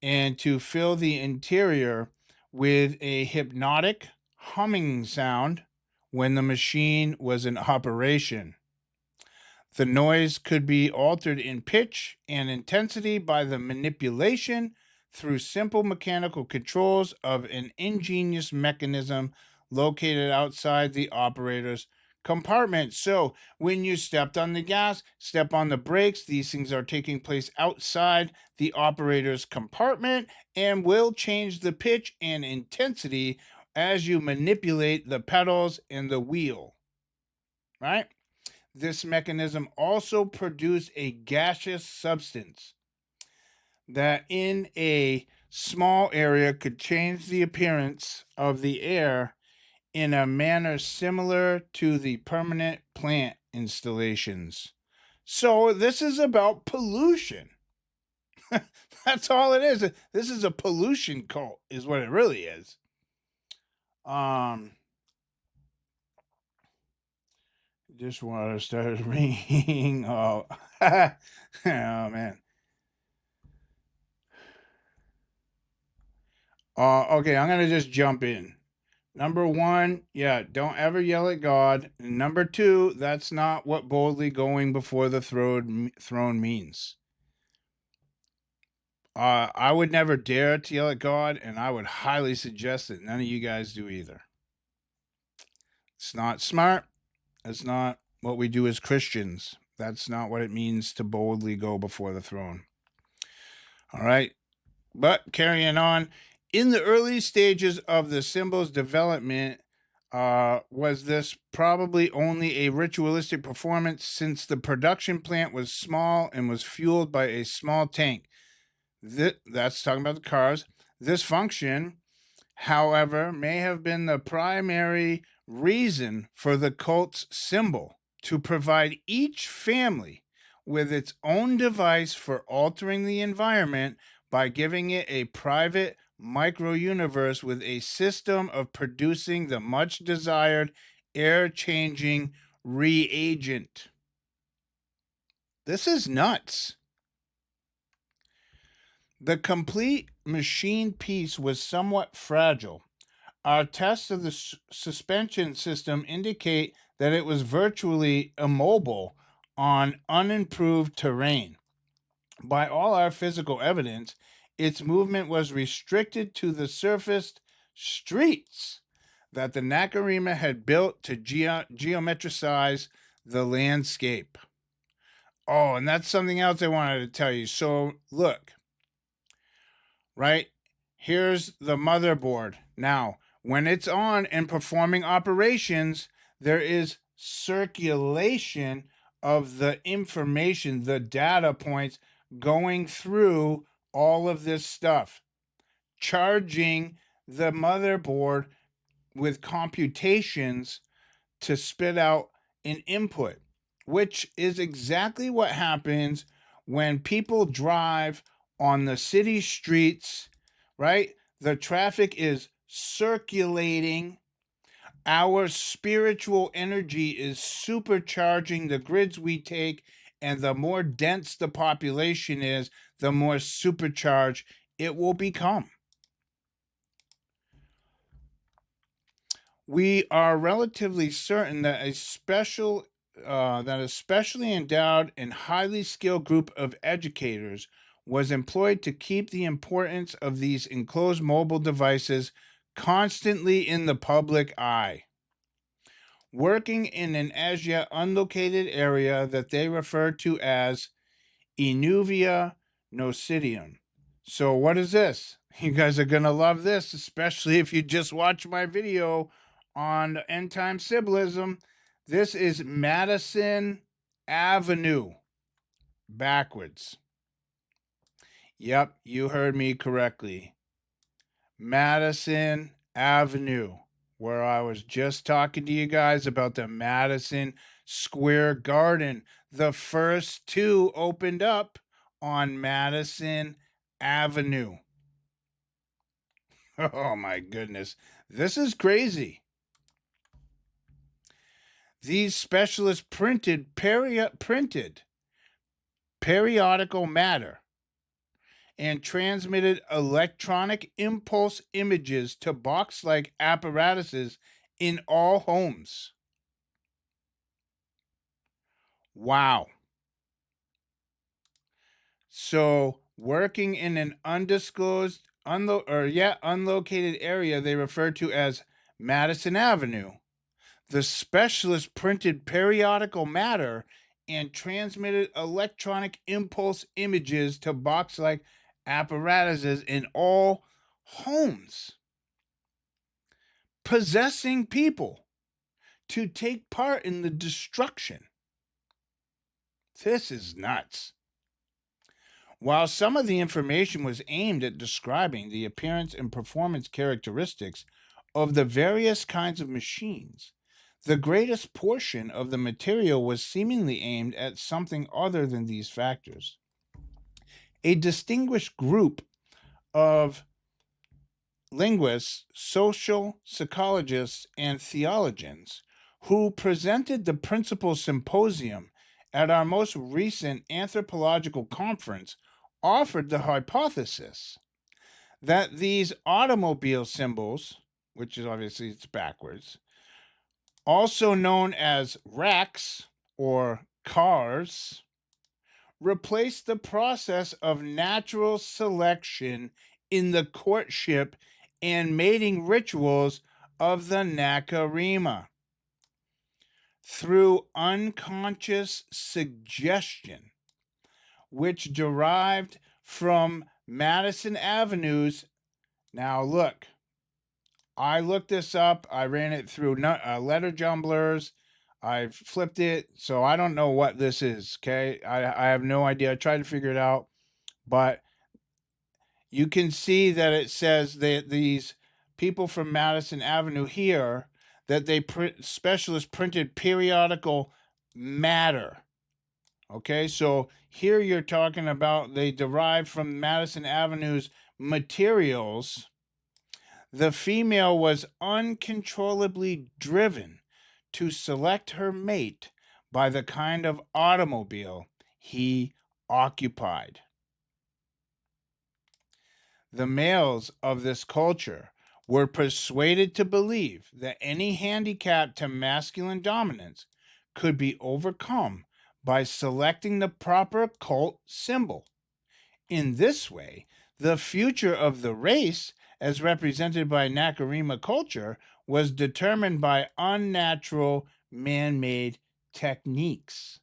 and to fill the interior with a hypnotic humming sound when the machine was in operation. The noise could be altered in pitch and intensity by the manipulation through simple mechanical controls of an ingenious mechanism located outside the operator's compartment. So when you stepped on the gas, step on the brakes, these things are taking place outside the operator's compartment and will change the pitch and intensity as you manipulate the pedals and the wheel. Right? This mechanism also produced a gaseous substance that in a small area could change the appearance of the air in a manner similar to the permanent plant installations. So this is about pollution. That's all it is. This is a pollution cult, is what it really is. Dishwater started ringing. Oh, oh man. Okay, I'm gonna just jump in. Number one, yeah, don't ever yell at God. And number two, that's not what boldly going before the throne means. I would never dare to yell at God, and I would highly suggest that none of you guys do either. It's not smart. It's not what we do as Christians. That's not what it means to boldly go before the throne. All right. But carrying on, in the early stages of the symbol's development, was this probably only a ritualistic performance since the production plant was small and was fueled by a small tank. That's talking about the cars. This function, however, may have been the primary reason for the cult's symbol, to provide each family with its own device for altering the environment by giving it a private micro-universe with a system of producing the much desired air-changing reagent. This is nuts. The complete machine piece was somewhat fragile. Our tests of the suspension system indicate that it was virtually immobile on unimproved terrain. By all our physical evidence, its movement was restricted to the surfaced streets that the Nacirema had built to geometricize the landscape. Oh, and that's something else I wanted to tell you. So, look, right? Here's the motherboard. Now, when it's on and performing operations, there is circulation of the information, the data points going through all of this stuff, charging the motherboard with computations to spit out an input, which is exactly what happens when people drive on the city streets, right? The traffic is circulating. Our spiritual energy is supercharging the grids we take, and the more dense the population is, the more supercharged it will become. We are relatively certain that a specially endowed and highly skilled group of educators was employed to keep the importance of these enclosed mobile devices constantly in the public eye. working in an as yet unlocated area that they refer to as Inuvia Nocidium. So what is this? You guys are going to love this, especially if you just watch my video on end time symbolism. This is Madison Avenue backwards. Yep, you heard me correctly. Madison Avenue, where I was just talking to you guys about the Madison Square Garden. The first two opened up on Madison Avenue. Oh my goodness. This is crazy. These specialists printed periodical matter and transmitted electronic impulse images to box-like apparatuses in all homes. Wow. So, working in an undisclosed, unlocated area they refer to as Madison Avenue, the specialist printed periodical matter and transmitted electronic impulse images to box-like apparatuses in all homes, possessing people to take part in the destruction. This is nuts. While some of the information was aimed at describing the appearance and performance characteristics of the various kinds of machines, the greatest portion of the material was seemingly aimed at something other than these factors. A distinguished group of linguists, social psychologists, and theologians who presented the principal symposium at our most recent anthropological conference offered the hypothesis that these automobile symbols, which is obviously it's backwards, also known as wrecks or cars, replace the process of natural selection in the courtship and mating rituals of the Nacirema through unconscious suggestion, which derived from Madison Avenue's. Now look, I looked this up. I ran it through letter jumblers. I flipped it, so I don't know what this is, okay? I have no idea. I tried to figure it out, but you can see that it says that these people from Madison Avenue here, that they specialists printed periodical matter. Okay, so here you're talking about they derived from Madison Avenue's materials. The female was uncontrollably driven to select her mate by the kind of automobile he occupied. The males of this culture were persuaded to believe that any handicap to masculine dominance could be overcome by selecting the proper cult symbol. In this way, the future of the race, as represented by Nacirema culture, was determined by unnatural man-made techniques.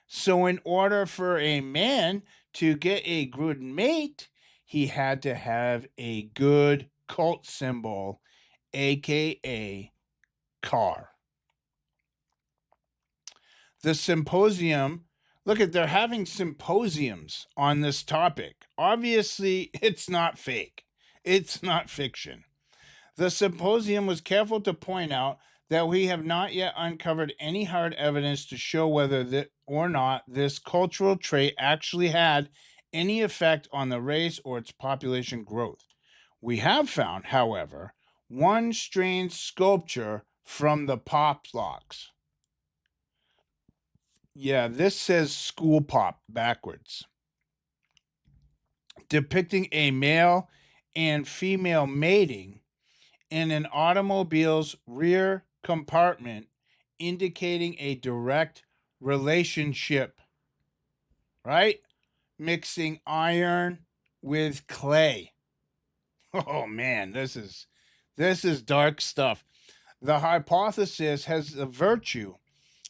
So in order for a man to get a good mate, he had to have a good cult symbol, aka car. The symposium, look at, they're having symposiums on this topic. Obviously, it's not fake. It's not fiction. The symposium was careful to point out that we have not yet uncovered any hard evidence to show whether or not this cultural trait actually had any effect on the race or its population growth. We have found, however, one strange sculpture from the pop locks. Yeah, this says school pop backwards, depicting a male and female mating in an automobile's rear compartment, indicating a direct relationship, right? Mixing iron with clay. Oh man, this is dark stuff. The hypothesis has the virtue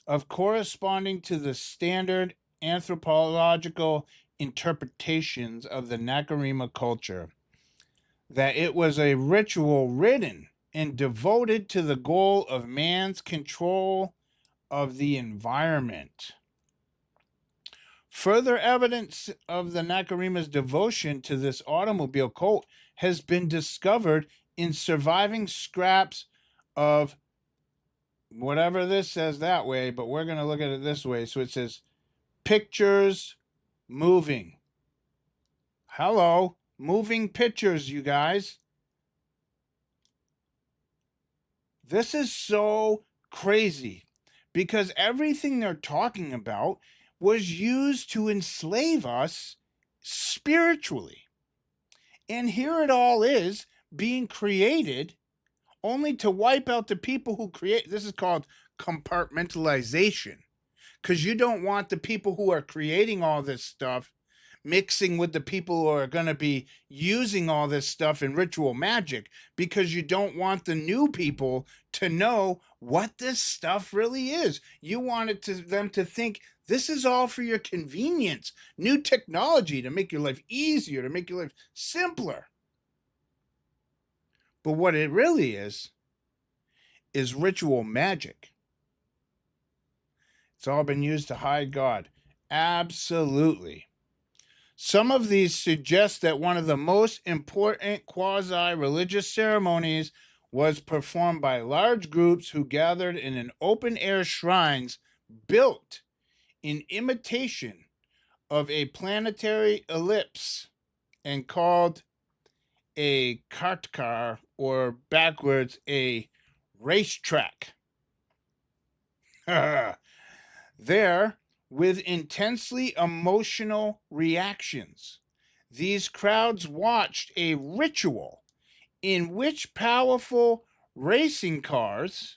of corresponding to the standard anthropological interpretations of the Nacirema culture, that it was a ritual ridden and devoted to the goal of man's control of the environment. Further evidence of the Nacirema's devotion to this automobile cult has been discovered in surviving scraps of whatever this says that way, but we're going to look at it this way. So it says pictures moving. Hello, moving pictures, you guys. This is so crazy because everything they're talking about was used to enslave us spiritually. And here it all is being created only to wipe out the people who create. This is called compartmentalization, because you don't want the people who are creating all this stuff mixing with the people who are going to be using all this stuff in ritual magic, because you don't want the new people to know what this stuff really is. You want them to think this is all for your convenience, new technology to make your life easier, to make your life simpler. But what it really is ritual magic. It's all been used to hide God. Absolutely. Some of these suggest that one of the most important quasi-religious ceremonies was performed by large groups who gathered in an open-air shrines built in imitation of a planetary ellipse and called a kartkar, or backwards, a racetrack. There, with intensely emotional reactions, these crowds watched a ritual in which powerful racing cars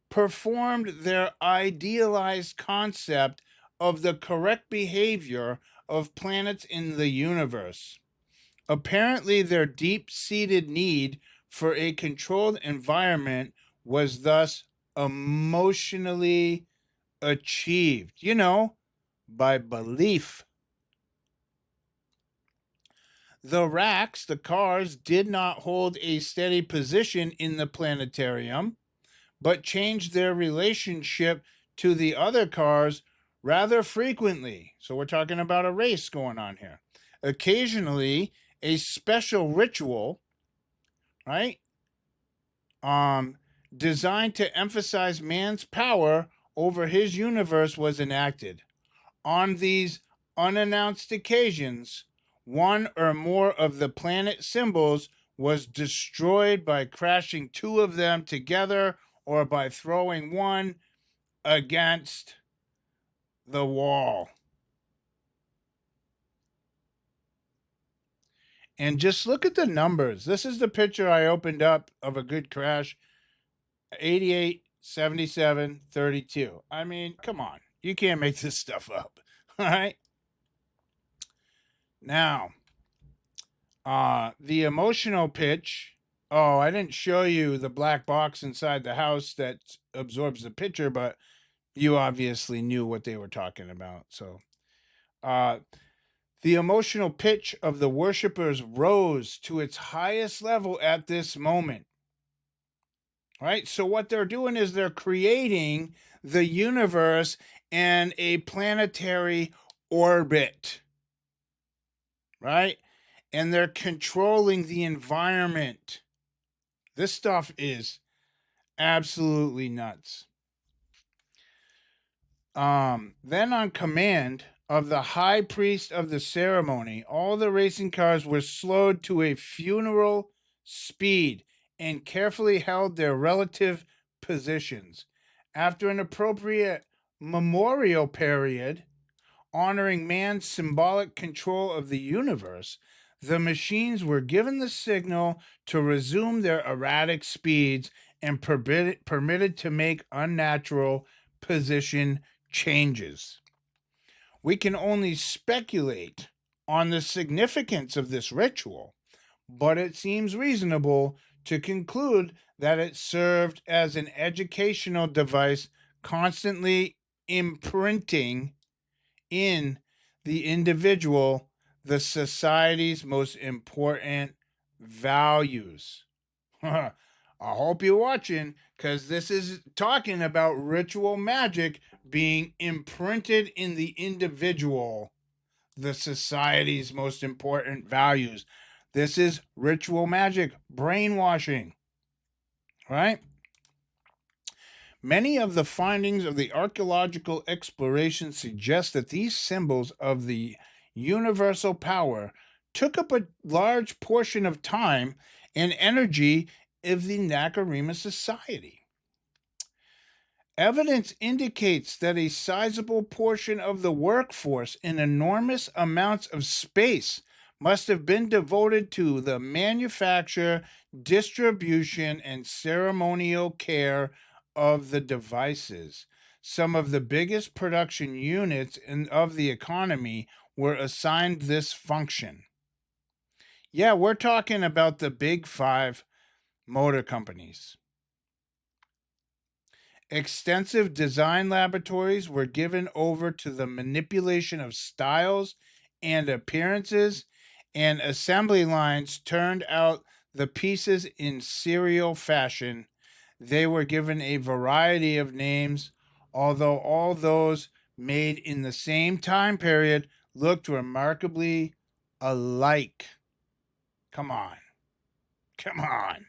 performed their idealized concept of the correct behavior of planets in the universe. Apparently, their deep-seated need for a controlled environment was thus emotionally achieved, by belief. The racks, the cars, did not hold a steady position in the planetarium, but changed their relationship to the other cars rather frequently. So we're talking about a race going on here. Occasionally, a special ritual, right? Designed to emphasize man's power over his universe was enacted. On these unannounced occasions, one or more of the planet symbols was destroyed by crashing two of them together or by throwing one against the wall. And just look at the numbers. This is the picture I opened up of a good crash. 88, 77, 32. I mean, come on. You can't make this stuff up. All right? Now, the emotional pitch. Oh, I didn't show you the black box inside the house that absorbs the picture, but you obviously knew what they were talking about. So, the emotional pitch of the worshipers rose to its highest level at this moment. Right? So what they're doing is they're creating the universe in a planetary orbit. Right? And they're controlling the environment. This stuff is absolutely nuts. Then on command of the high priest of the ceremony, all the racing cars were slowed to a funeral speed and carefully held their relative positions. After an appropriate memorial period honoring man's symbolic control of the universe, the machines were given the signal to resume their erratic speeds and permitted to make unnatural position changes. We can only speculate on the significance of this ritual, but it seems reasonable to conclude that it served as an educational device, constantly imprinting in the individual the society's most important values. I hope you're watching, because this is talking about ritual magic being imprinted in the individual, the society's most important values. This is ritual magic, brainwashing, right? Many of the findings of the archaeological exploration suggest that these symbols of the universal power took up a large portion of time and energy of the Nacirema society. Evidence indicates that a sizable portion of the workforce and enormous amounts of space must have been devoted to the manufacture, distribution, and ceremonial care of the devices. Some of the biggest production units of the economy were assigned this function. Yeah, we're talking about the big five motor companies. Extensive design laboratories were given over to the manipulation of styles and appearances, and assembly lines turned out the pieces in serial fashion. They were given a variety of names, although all those made in the same time period looked remarkably alike. Come on. Come on.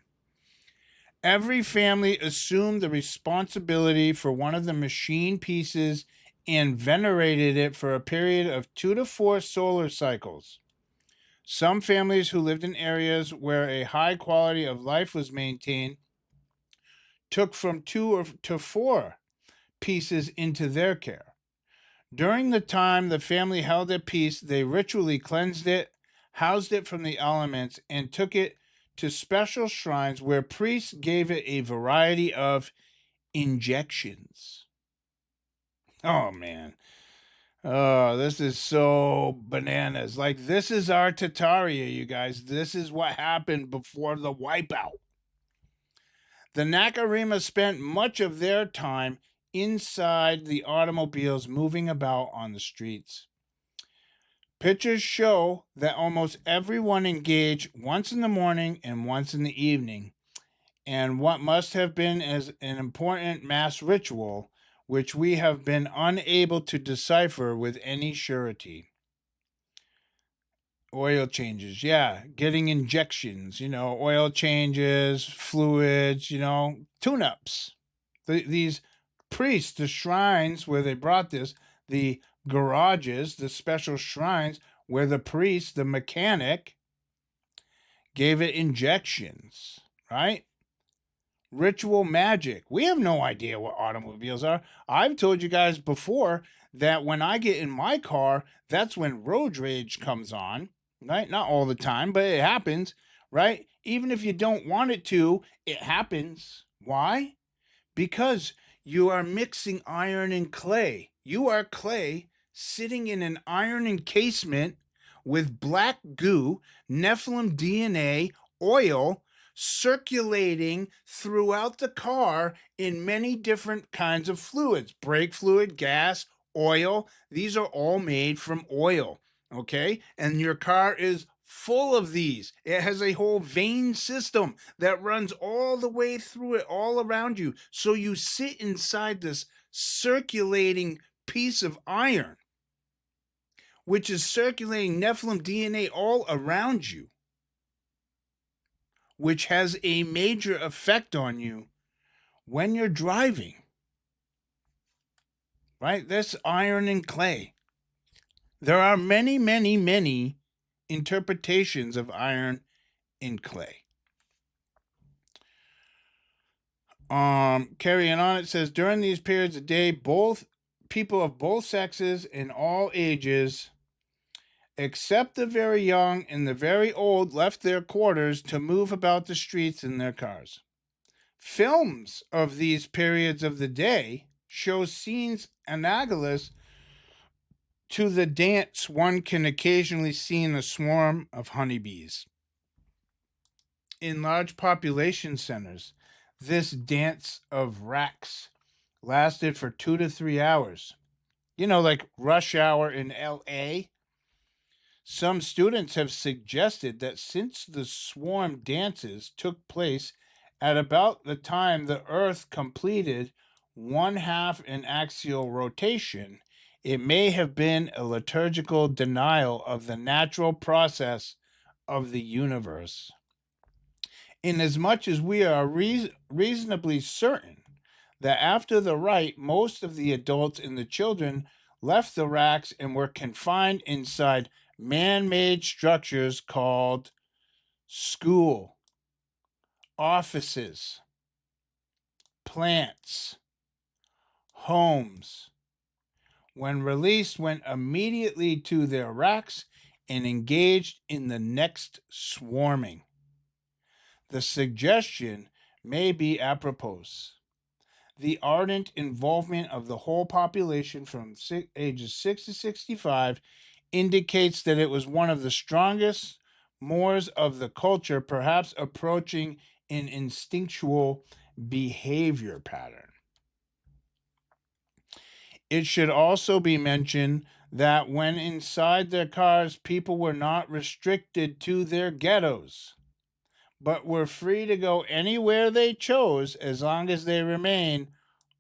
Every family assumed the responsibility for one of the machine pieces and venerated it for a period of 2 to 4 solar cycles. Some families who lived in areas where a high quality of life was maintained took from 2 to 4 pieces into their care. During the time the family held a piece, they ritually cleansed it, housed it from the elements, and took it to special shrines where priests gave it a variety of injections. Oh, man. Oh, this is so bananas. Like, this is our Tataria, you guys. This is what happened before the wipeout. The Nacirema spent much of their time inside the automobiles moving about on the streets. Pictures show that almost everyone engaged once in the morning and once in the evening, and what must have been as an important mass ritual, which we have been unable to decipher with any surety. Oil changes, yeah, getting injections, oil changes, fluids, tune-ups. These priests, the shrines where they brought this, the garages, the special shrines where the priest, the mechanic, gave it injections, right? Ritual magic. We have no idea what automobiles are. I've told you guys before that when I get in my car, that's when road rage comes on, right? Not all the time, but it happens, right? Even if you don't want it to, it happens. Why? Because you are mixing iron and clay. You are clay sitting in an iron encasement with black goo, Nephilim DNA, oil, circulating throughout the car in many different kinds of fluids. Brake fluid, gas, oil. These are all made from oil, okay? And your car is full of these. It has a whole vein system that runs all the way through it, all around you. So you sit inside this circulating piece of iron, which is circulating Nephilim DNA all around you, which has a major effect on you when you're driving. Right? This iron and clay. There are many, many, many interpretations of iron and clay. Carrying on, it says, during these periods of day, both people of both sexes and all ages, except the very young and the very old, left their quarters to move about the streets in their cars. Films of these periods of the day show scenes analogous to the dance one can occasionally see in a swarm of honeybees. in large population centers, this dance of racks lasted for 2 to 3 hours. Like rush hour in LA. Some students have suggested that since the swarm dances took place at about the time the Earth completed one half an axial rotation, it may have been a liturgical denial of the natural process of the universe. Inasmuch as we are reasonably certain that after the rite, most of the adults and the children left the racks and were confined inside man-made structures called school, offices, plants, homes. When released, went immediately to their racks and engaged in the next swarming. The suggestion may be apropos. The ardent involvement of the whole population from ages 6 to 65 indicates that it was one of the strongest mores of the culture, perhaps approaching an instinctual behavior pattern. It should also be mentioned that when inside their cars, people were not restricted to their ghettos, but were free to go anywhere they chose as long as they remain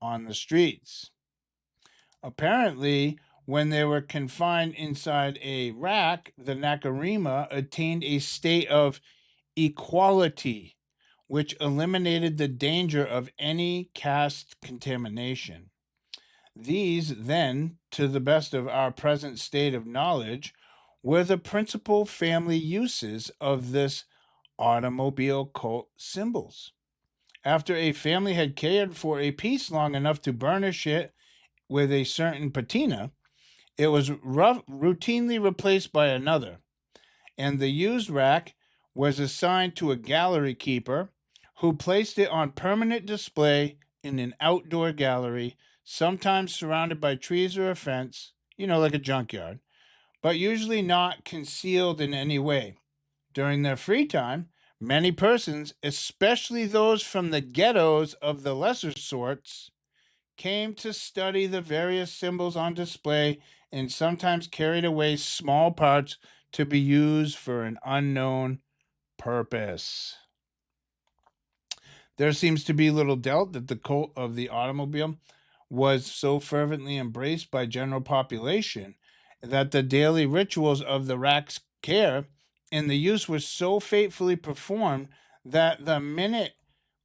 on the streets. Apparently, when they were confined inside a rack, the Nacirema attained a state of equality, which eliminated the danger of any caste contamination. These, then, to the best of our present state of knowledge, were the principal family uses of this automobile cult symbols. After a family had cared for a piece long enough to burnish it with a certain patina, it was routinely replaced by another, and the used rack was assigned to a gallery keeper who placed it on permanent display in an outdoor gallery, sometimes surrounded by trees or a fence, like a junkyard, but usually not concealed in any way. During their free time, many persons, especially those from the ghettos of the lesser sorts, came to study the various symbols on display and sometimes carried away small parts to be used for an unknown purpose. There seems to be little doubt that the cult of the automobile was so fervently embraced by general population that the daily rituals of the rack's care and the use were so faithfully performed that the minute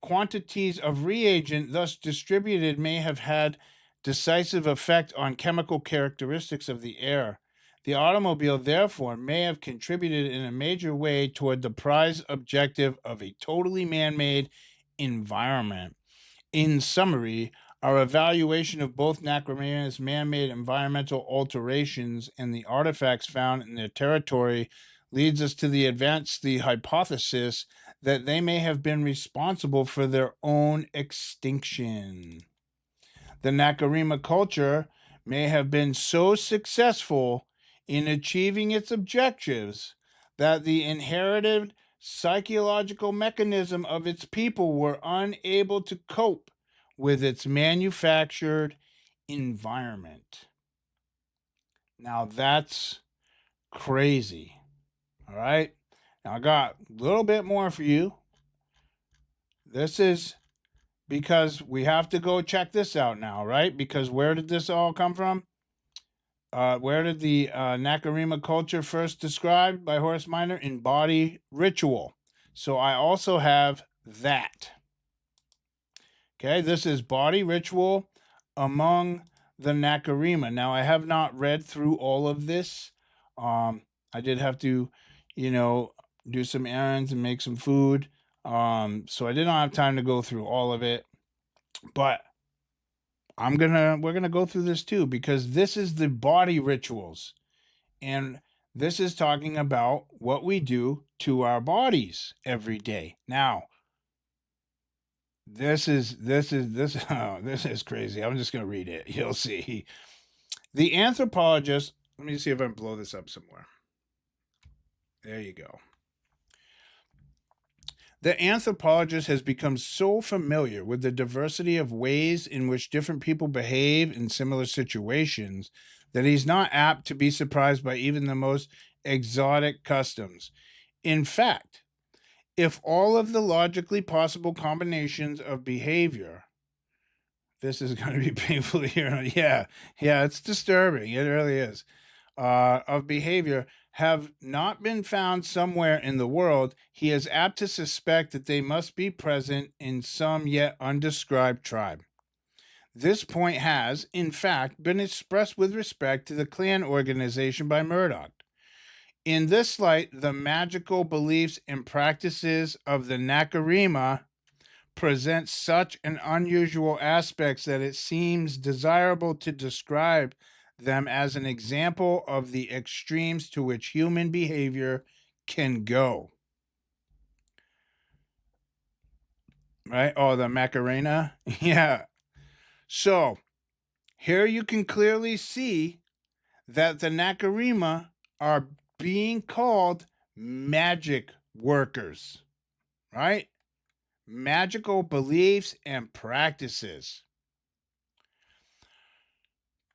quantities of reagent thus distributed may have had decisive effect on chemical characteristics of the air. The automobile, therefore, may have contributed in a major way toward the prize objective of a totally man-made environment. In summary, our evaluation of both Nacirema's man-made environmental alterations and the artifacts found in their territory leads us to advance the hypothesis that they may have been responsible for their own extinction. The Nacirema culture may have been so successful in achieving its objectives that the inherited psychological mechanism of its people were unable to cope with its manufactured environment. Now that's crazy. All right. Now I got a little bit more for you. This is because we have to go check this out now, right? Because where did this all come from? Where did the Nacirema culture first described by Horace Minor? In body ritual. So I also have that. Okay, this is body ritual among the Nacirema. Now, I have not read through all of this. I did have to, do some errands and make some food. So I did not have time to go through all of it. But we're gonna go through this too, because this is the body rituals. And this is talking about what we do to our bodies every day. Now, this is crazy. I'm just going to read it. You'll see. The anthropologist, let me see if I can blow this up somewhere. There you go. The anthropologist has become so familiar with the diversity of ways in which different people behave in similar situations that he's not apt to be surprised by even the most exotic customs. In fact, if all of the logically possible combinations of behavior, this is going to be painful to hear. Yeah, it's disturbing. It really is. Of behavior have not been found somewhere in the world, he is apt to suspect that they must be present in some yet undescribed tribe. This point has, in fact, been expressed with respect to the clan organization by Murdoch. In this light, the magical beliefs and practices of the Nacirema present such an unusual aspects that it seems desirable to describe them as an example of the extremes to which human behavior can go. Right? Oh, the Macarena? Yeah. So, here you can clearly see that the Nacirema are being called magic workers, right? Magical beliefs and practices.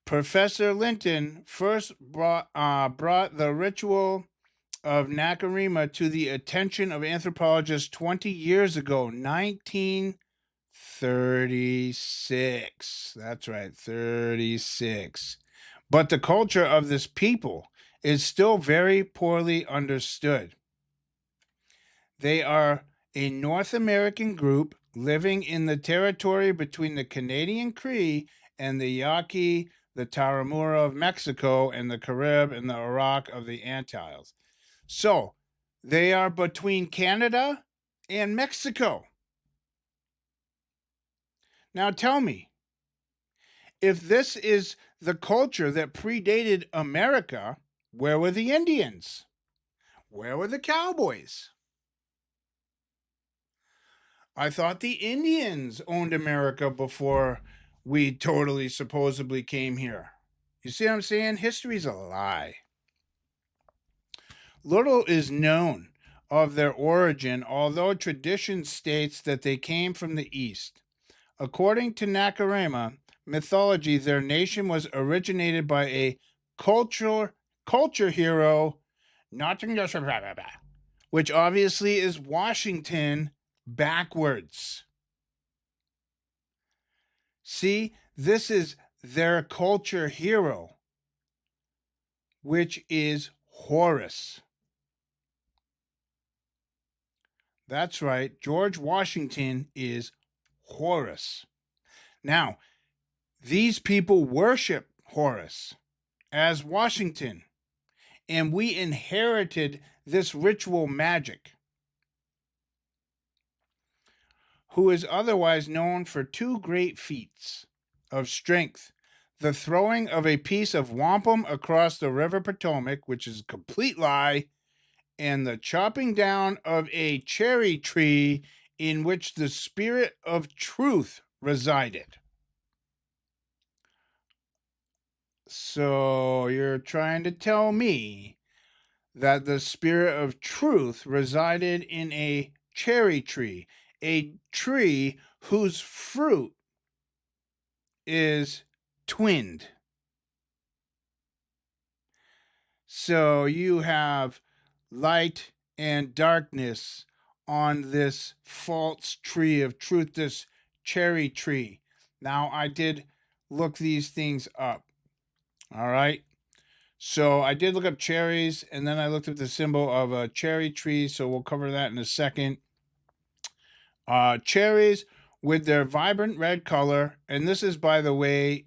Professor Linton first brought the ritual of Nacirema to the attention of anthropologists 20 years ago, 1936. That's right, 36. But the culture of this people is still very poorly understood. They are a North American group living in the territory between the Canadian Cree and the Yaqui, the Tarahumara of Mexico, and the Carib and the Iraq of the Antilles. So, they are between Canada and Mexico. Now tell me, if this is the culture that predated America, where were the Indians? Where were the cowboys? I thought the Indians owned America before we totally supposedly came here. You see what I'm saying? History's a lie. Little is known of their origin, although tradition states that they came from the East. According to Nacirema mythology, their nation was originated by a culture hero, which obviously is Washington backwards. See, this is their culture hero, which is Horus. That's right, George Washington is Horus. Now, these people worship Horus as Washington, and we inherited this ritual magic, who is otherwise known for two great feats of strength: the throwing of a piece of wampum across the river Potomac, which is a complete lie, and the chopping down of a cherry tree in which the spirit of truth resided. So you're trying to tell me that the spirit of truth resided in a cherry tree, a tree whose fruit is twinned. So you have light and darkness on this false tree of truth, this cherry tree. Now, I did look these things up. All right. So I did look up cherries, and then I looked up the symbol of a cherry tree. So we'll cover that in a second. Cherries with their vibrant red color. And this is, by the way,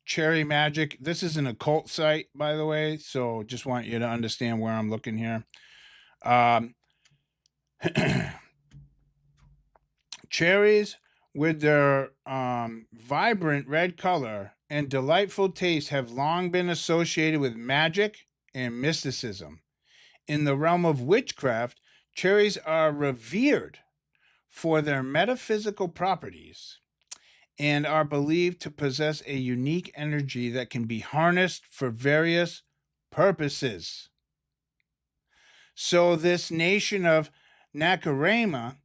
Cherry Magic. This is an occult site, by the way. So just want you to understand where I'm looking here. Cherries with their vibrant red color and delightful taste have long been associated with magic and mysticism. In the realm of witchcraft, cherries are revered for their metaphysical properties and are believed to possess a unique energy that can be harnessed for various purposes. So this nation of Nacirema,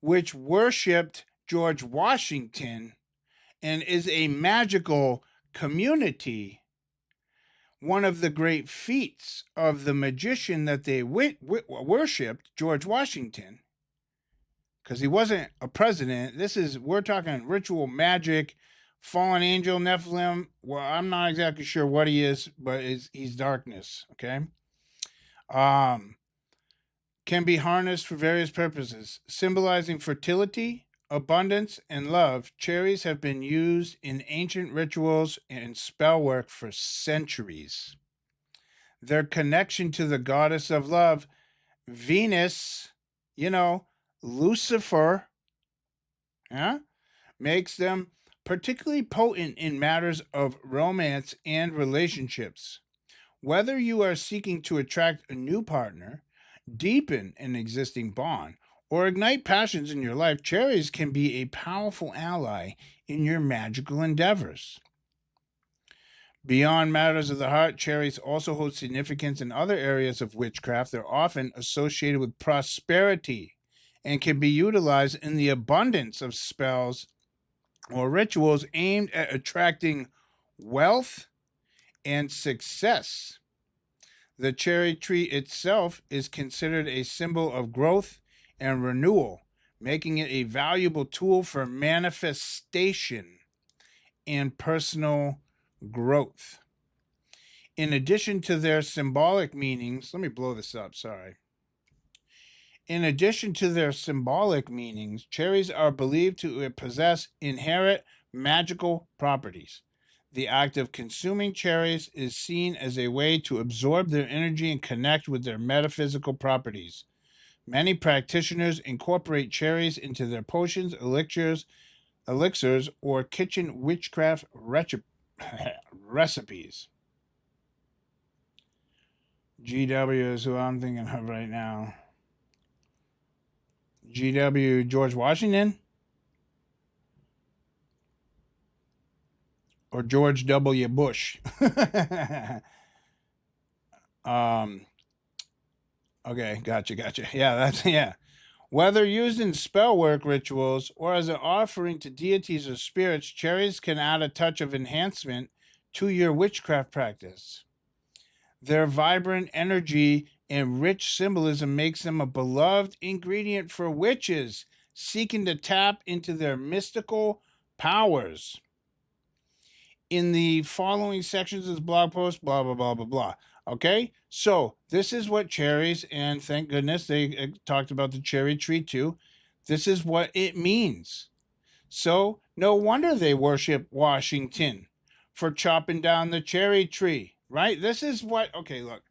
which worshipped George Washington and is a magical community. One of the great feats of the magician that they worshipped, George Washington, because he wasn't a president. We're talking ritual magic, fallen angel, Nephilim. Well, I'm not exactly sure what he is, but he's darkness, okay? Can be harnessed for various purposes, symbolizing fertility, abundance, and love. Cherries have been used in ancient rituals and spell work for centuries. Their connection to the goddess of love, Venus, Lucifer, makes them particularly potent in matters of romance and relationships. Whether you are seeking to attract a new partner, deepen an existing bond, or ignite passions in your life, cherries can be a powerful ally in your magical endeavors. Beyond matters of the heart, cherries also hold significance in other areas of witchcraft. They're often associated with prosperity and can be utilized in the abundance of spells or rituals aimed at attracting wealth and success. The cherry tree itself is considered a symbol of growth and renewal, making it a valuable tool for manifestation and personal growth. In addition to their symbolic meanings, let me blow this up, sorry. In addition to their symbolic meanings, cherries are believed to possess inherent magical properties. The act of consuming cherries is seen as a way to absorb their energy and connect with their metaphysical properties. Many practitioners incorporate cherries into their potions, elixirs, or kitchen witchcraft recipes. GW is who I'm thinking of right now. GW, George Washington? Or George W. Bush? Okay, gotcha. Yeah. Whether used in spell work rituals or as an offering to deities or spirits, cherries can add a touch of enhancement to your witchcraft practice. Their vibrant energy and rich symbolism makes them a beloved ingredient for witches seeking to tap into their mystical powers. In the following sections of this blog post, blah, blah, blah, blah, blah. Okay, so this is what cherries, and thank goodness they talked about the cherry tree too. This is what it means. So no wonder they worship Washington for chopping down the cherry tree, right? This is what, okay, look.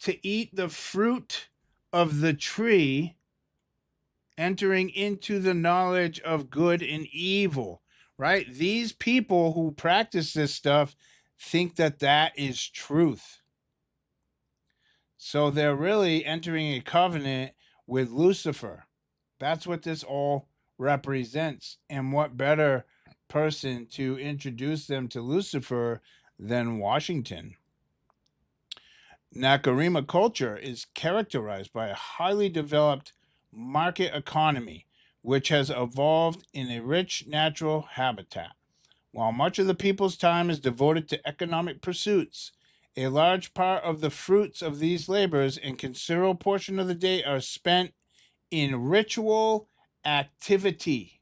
To eat the fruit of the tree, entering into the knowledge of good and evil, right? These people who practice this stuff think that that is truth. So they're really entering a covenant with Lucifer. That's what this all represents. And what better person to introduce them to Lucifer than Washington? Nacirema culture is characterized by a highly developed market economy, which has evolved in a rich natural habitat. While much of the people's time is devoted to economic pursuits, a large part of the fruits of these labors and considerable portion of the day are spent in ritual activity.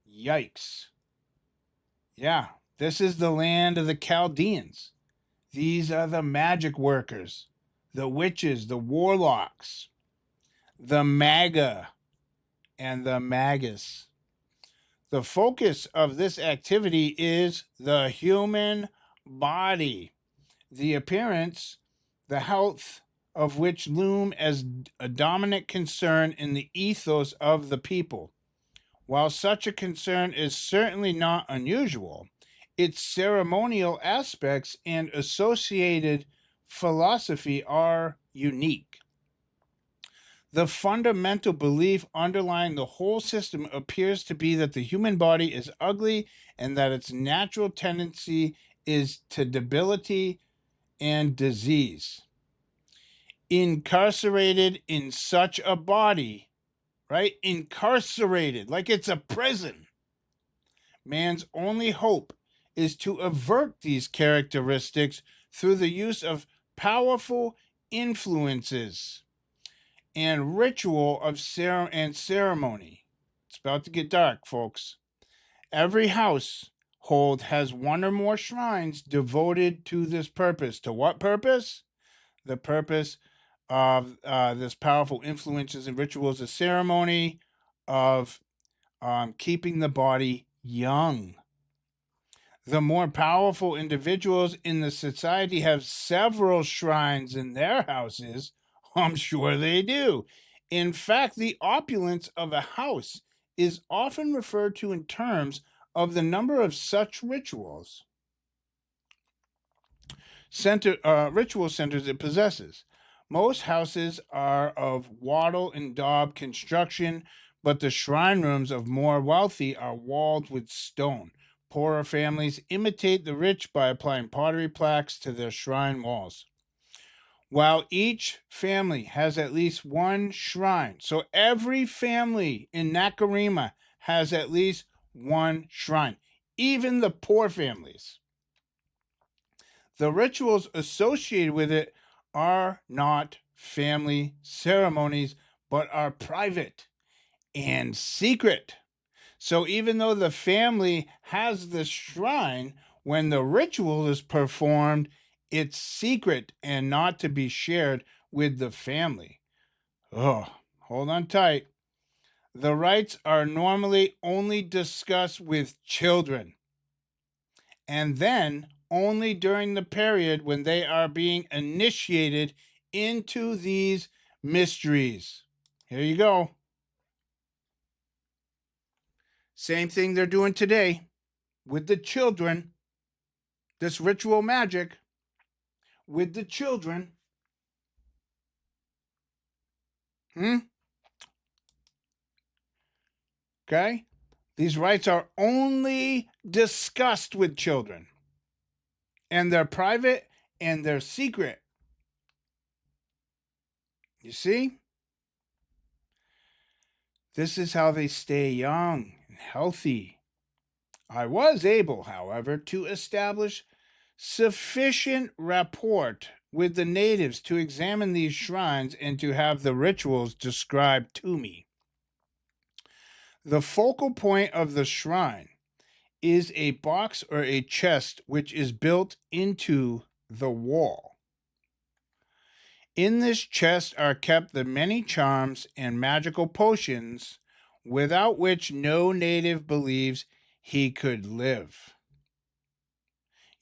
Yikes. Yeah, this is the land of the Chaldeans. These are the magic workers, the witches, the warlocks, the maga, and the magus. The focus of this activity is the human body, the appearance, the health of which loom as a dominant concern in the ethos of the people. While such a concern is certainly not unusual, its ceremonial aspects and associated philosophy are unique. The fundamental belief underlying the whole system appears to be that the human body is ugly and that its natural tendency is to debility and disease. incarcerated in such a body, right? Incarcerated, like it's a prison. Man's only hope is to avert these characteristics through the use of powerful influences and ritual of ceremony. It's about to get dark, folks. Every household has one or more shrines devoted to this purpose. To what purpose? The purpose of this powerful influences and rituals of ceremony, of keeping the body young. The more powerful individuals in the society have several shrines in their houses. I'm sure they do. In fact, the opulence of a house is often referred to in terms of the number of such ritual centers it possesses. Most houses are of wattle and daub construction, but the shrine rooms of more wealthy are walled with stone. Poorer families imitate the rich by applying pottery plaques to their shrine walls. While each family has at least one shrine, so every family in Nacirema has at least one shrine, even the poor families. The rituals associated with it are not family ceremonies, but are private and secret. So even though the family has the shrine, when the ritual is performed, it's secret and not to be shared with the family. Oh, hold on tight. The rites are normally only discussed with children, and then only during the period when they are being initiated into these mysteries. Here you go. Same thing they're doing today with the children. This ritual magic with the children. Okay? These rites are only discussed with children. And they're private and they're secret. You see? This is how they stay young and healthy. I was able, however, to establish sufficient rapport with the natives to examine these shrines and to have the rituals described to me. The focal point of the shrine is a box or a chest which is built into the wall. In this chest are kept the many charms and magical potions without which no native believes he could live.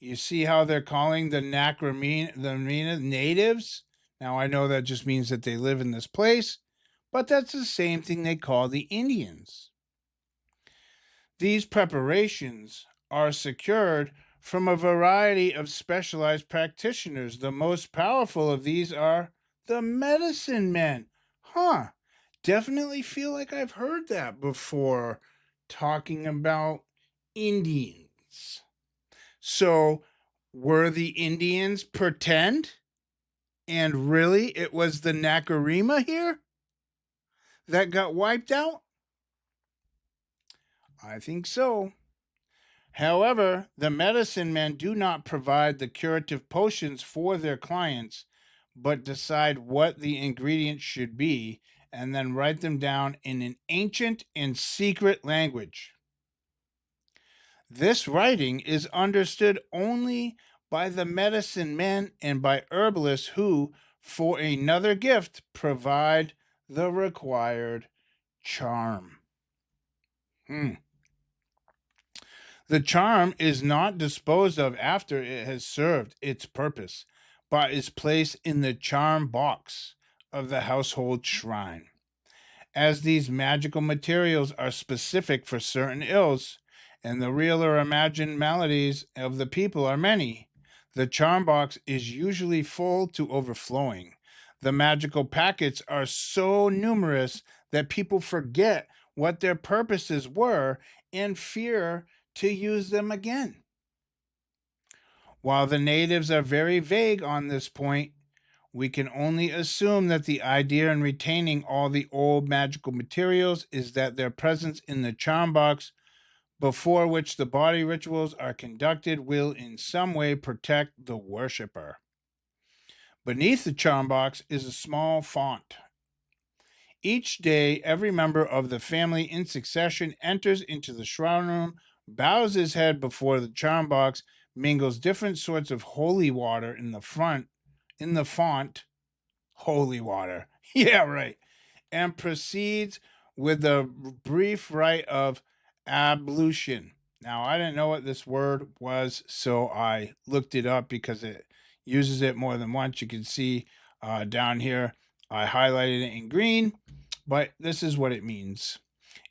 You see how they're calling the Nacirema natives? Now, I know that just means that they live in this place, but that's the same thing they call the Indians. These preparations are secured from a variety of specialized practitioners. The most powerful of these are the medicine men. Definitely feel like I've heard that before, talking about Indians. So, were the Indians pretend? And really, it was the Nacirema here that got wiped out? I think so. However, the medicine men do not provide the curative potions for their clients, but decide what the ingredients should be and then write them down in an ancient and secret language. This writing is understood only by the medicine men and by herbalists who, for another gift, provide the required charm. The charm is not disposed of after it has served its purpose, but is placed in the charm box of the household shrine. As these magical materials are specific for certain ills, and the real or imagined maladies of the people are many, the charm box is usually full to overflowing. The magical packets are so numerous that people forget what their purposes were and fear to use them again. While the natives are very vague on this point, We can only assume that the idea in retaining all the old magical materials is that their presence in the charm box before which the body rituals are conducted will in some way protect the worshiper. Beneath the charm box is a small font. Each day, every member of the family in succession enters into the shrine room, bows his head before the charm box, mingles different sorts of holy water in the font, holy water, yeah, right, and proceeds with a brief rite of ablution. Now, I didn't know what this word was, so I looked it up because it uses it more than once. You can see down here, I highlighted it in green, but this is what it means.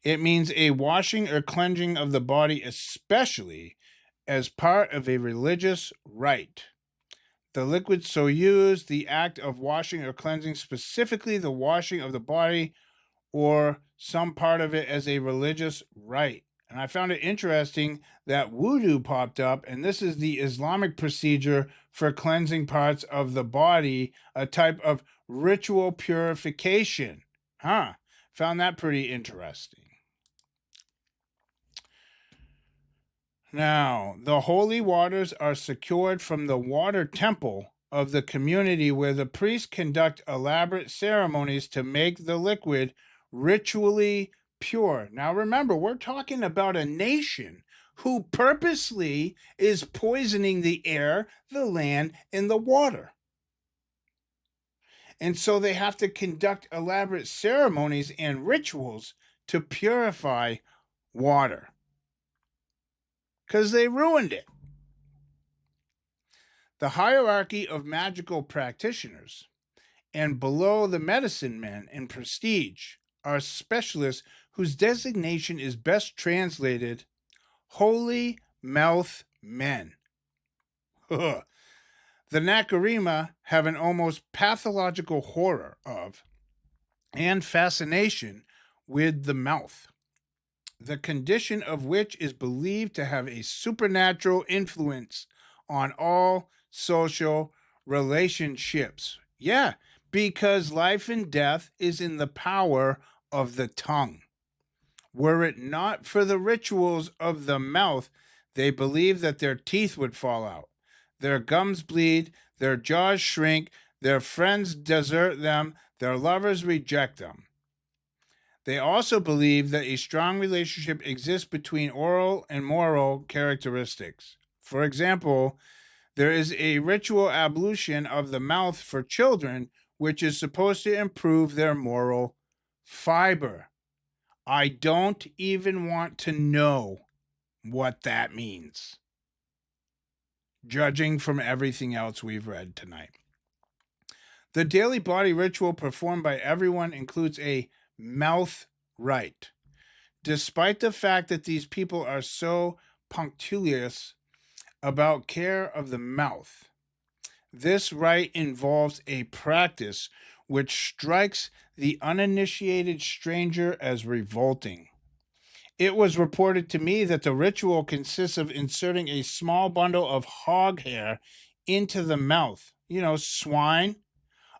It means a washing or cleansing of the body, especially as part of a religious rite. The liquid so used, the act of washing or cleansing, specifically the washing of the body or some part of it as a religious rite. And I found it interesting that wudu popped up, and this is the Islamic procedure for cleansing parts of the body, a type of ritual purification. Found that pretty interesting. Now, the holy waters are secured from the water temple of the community where the priests conduct elaborate ceremonies to make the liquid ritually pure. Now, remember, we're talking about a nation who purposely is poisoning the air, the land, and the water. And so they have to conduct elaborate ceremonies and rituals to purify water, because they ruined it. The hierarchy of magical practitioners, and below the medicine men in prestige, are specialists whose designation is best translated holy mouth men. The Nacirema have an almost pathological horror of and fascination with the mouth, the condition of which is believed to have a supernatural influence on all social relationships. Yeah, because life and death is in the power of the tongue. Were it not for the rituals of the mouth, they believe that their teeth would fall out, their gums bleed, their jaws shrink, their friends desert them, their lovers reject them. They also believe that a strong relationship exists between oral and moral characteristics. For example, there is a ritual ablution of the mouth for children, which is supposed to improve their moral fiber. I don't even want to know what that means, judging from everything else we've read tonight. The daily body ritual performed by everyone includes a mouth rite. Despite the fact that these people are so punctilious about care of the mouth, this rite involves a practice which strikes the uninitiated stranger as revolting. It was reported to me that the ritual consists of inserting a small bundle of hog hair into the mouth, swine,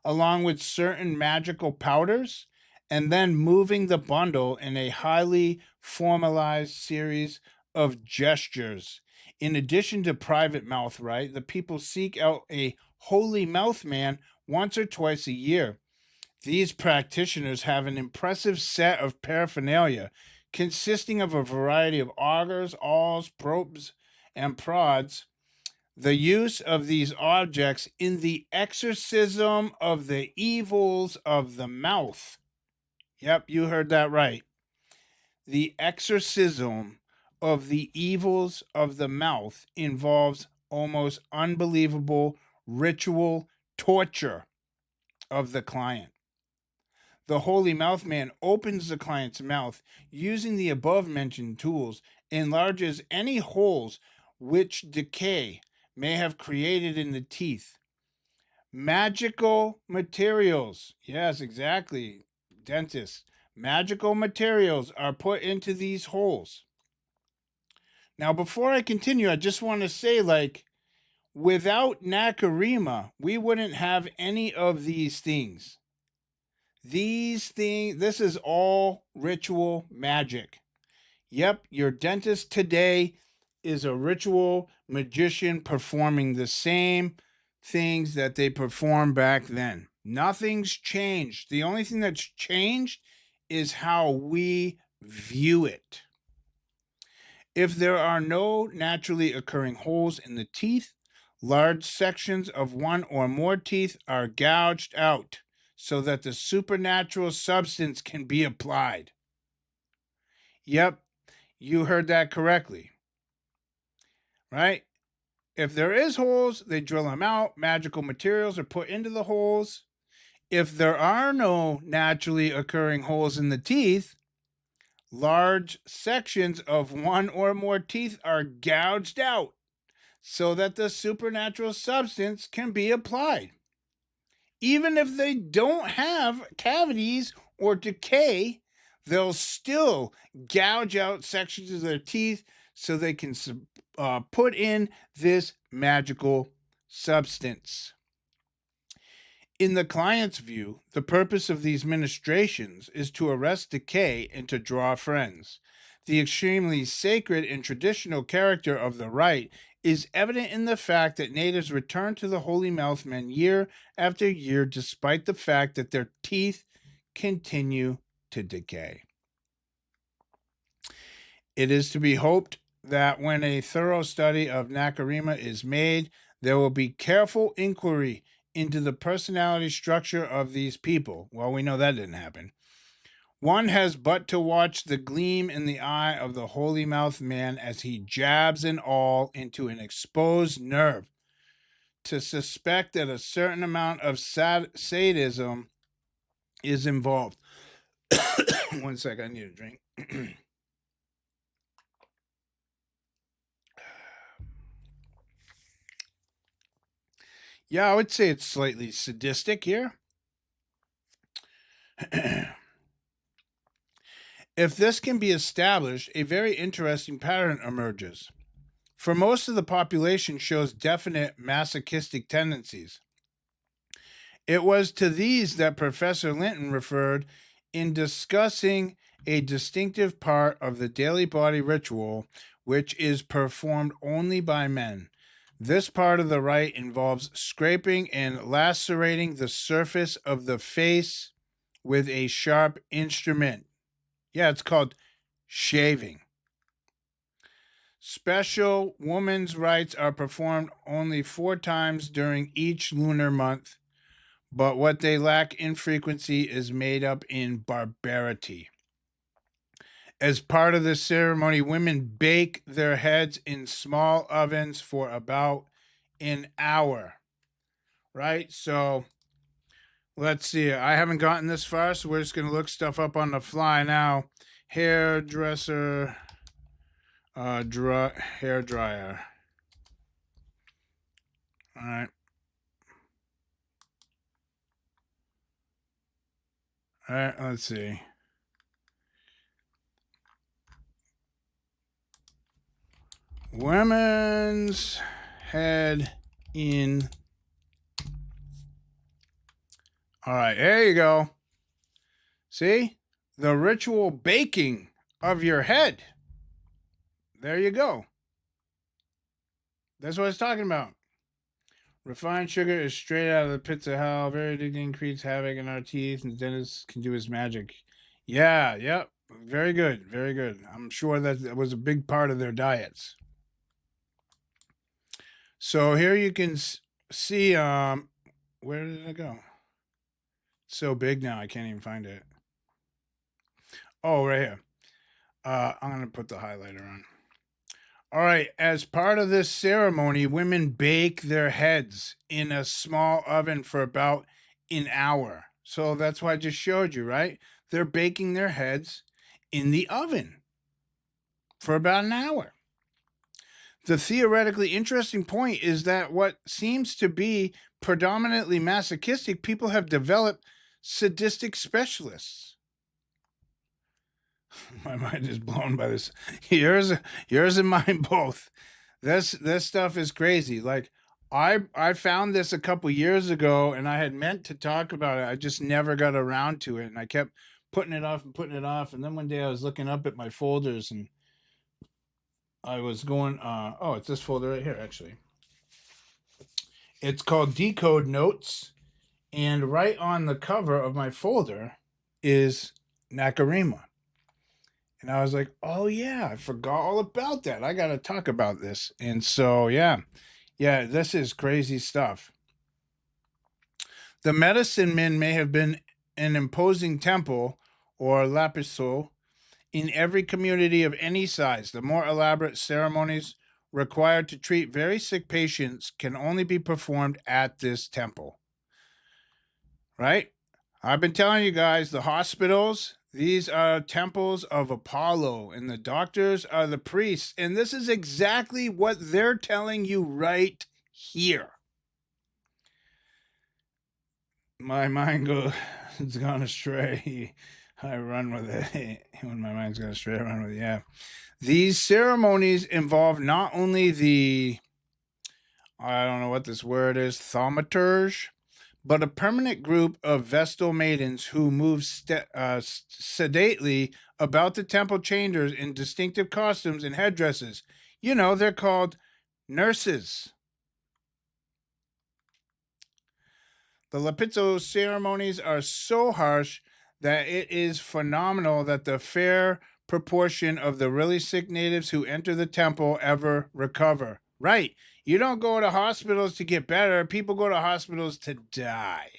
along with certain magical powders, and then moving the bundle in a highly formalized series of gestures. In addition to private mouth rite, the people seek out a holy mouth man once or twice a year. These practitioners have an impressive set of paraphernalia consisting of a variety of augers, awls, probes, and prods. The use of these objects in the exorcism of the evils of the mouth. Yep, you heard that right. The exorcism of the evils of the mouth involves almost unbelievable ritual torture of the client. The holy mouth man opens the client's mouth using the above mentioned tools, enlarges any holes which decay may have created in the teeth. Magical materials. Yes, exactly. Dentists. Magical materials are put into these holes. Now, before I continue, I just want to say, Without Nacirema, we wouldn't have any of these things. This is all ritual magic. Yep, your dentist today is a ritual magician performing the same things that they performed back then. Nothing's changed. The only thing that's changed is how we view it. If there are no naturally occurring holes in the teeth, large sections of one or more teeth are gouged out so that the supernatural substance can be applied. Yep, you heard that correctly. Right? If there is holes, they drill them out. Magical materials are put into the holes. If there are no naturally occurring holes in the teeth, large sections of one or more teeth are gouged out so that the supernatural substance can be applied. Even if they don't have cavities or decay, they'll still gouge out sections of their teeth so they can put in this magical substance. In the client's view, the purpose of these ministrations is to arrest decay and to draw friends. The extremely sacred and traditional character of the rite is evident in the fact that natives return to the Holy Mouth Men year after year despite the fact that their teeth continue to decay. It is to be hoped that when a thorough study of Nacirema is made, there will be careful inquiry into the personality structure of these people. Well, we know that didn't happen. One has but to watch the gleam in the eye of the Holy Mouth Man as he jabs an awl into an exposed nerve to suspect that a certain amount of sadism is involved. One sec, I need a drink. Yeah, I would say it's slightly sadistic here. If this can be established, a very interesting pattern emerges. For most of the population shows definite masochistic tendencies. It was to these that Professor Linton referred in discussing a distinctive part of the daily body ritual which is performed only by men. This part of the rite involves scraping and lacerating the surface of the face with a sharp instrument. Yeah, it's called shaving. Special women's rites are performed only 4 times during each lunar month, but what they lack in frequency is made up in barbarity. As part of the ceremony, women bake their heads in small ovens for about an hour. Right? So let's see. I haven't gotten this far, so we're just going to look stuff up on the fly now. Hairdresser, hair dryer. All right. All right, let's see. Women's head in. All right, there you go. See? The ritual baking of your head. There you go. That's what I was talking about. Refined sugar is straight out of the pits of hell. Very addicting, creates havoc in our teeth, and the dentist can do his magic. Yeah, yep. Very good, very good. I'm sure that was a big part of their diets. So here you can see, where did it go? It's so big now, I can't even find it. Oh, right here. I'm going to put the highlighter on. All right, as part of this ceremony, women bake their heads in a small oven for about an hour. So that's what I just showed you, right? They're baking their heads in the oven for about an hour. The theoretically interesting point is that what seems to be predominantly masochistic people have developed sadistic specialists. My mind is blown by this. Yours and mine both. This stuff is crazy. Like I found this a couple years ago, and I had meant to talk about it. I just never got around to it, and I kept putting it off and putting it off. And then one day I was looking up at my folders, and I was going, oh, it's this folder right here, actually. It's called Decode Notes, and right on the cover of my folder is Nacirema. And I was like, oh, yeah, I forgot all about that. I got to talk about this. And so, yeah, this is crazy stuff. The medicine men may have been an imposing temple or lapiso in every community of any size. The more elaborate ceremonies required to treat very sick patients can only be performed at this temple. Right? I've been telling you guys, the hospitals, these are temples of Apollo, and the doctors are the priests. And this is exactly what they're telling you right here. My mind it's gone astray. I run with it. When my mind's gone astray, I run with it. Yeah. These ceremonies involve not only the, I don't know what this word is, thaumaturge, but a permanent group of Vestal maidens who move sedately about the temple chambers in distinctive costumes and headdresses. You know, they're called nurses. The Lapizzo ceremonies are so harsh that it is phenomenal that the fair proportion of the really sick natives who enter the temple ever recover. Right. You don't go to hospitals to get better. People go to hospitals to die.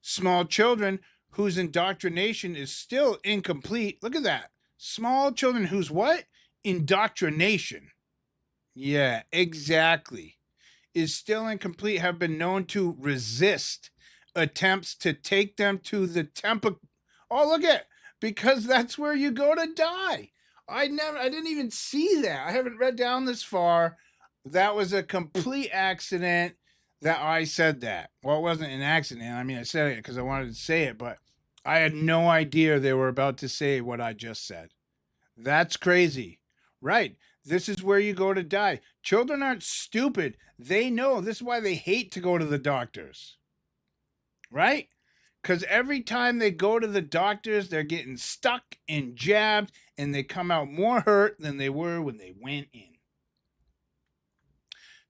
Small children whose indoctrination is still incomplete. Look at that. Small children whose what? Indoctrination. Yeah, exactly. Is still incomplete have been known to resist attempts to take them to the temple. Oh, look at, because that's where you go to die. I didn't even see that. I haven't read down this far. That was a complete accident that I said that. Well, it wasn't an accident. I mean, I said it because I wanted to say it, but I had no idea they were about to say what I just said. That's crazy. Right. This is where you go to die. Children aren't stupid. They know. This is why they hate to go to the doctors. Right? Because every time they go to the doctors, they're getting stuck and jabbed, and they come out more hurt than they were when they went in.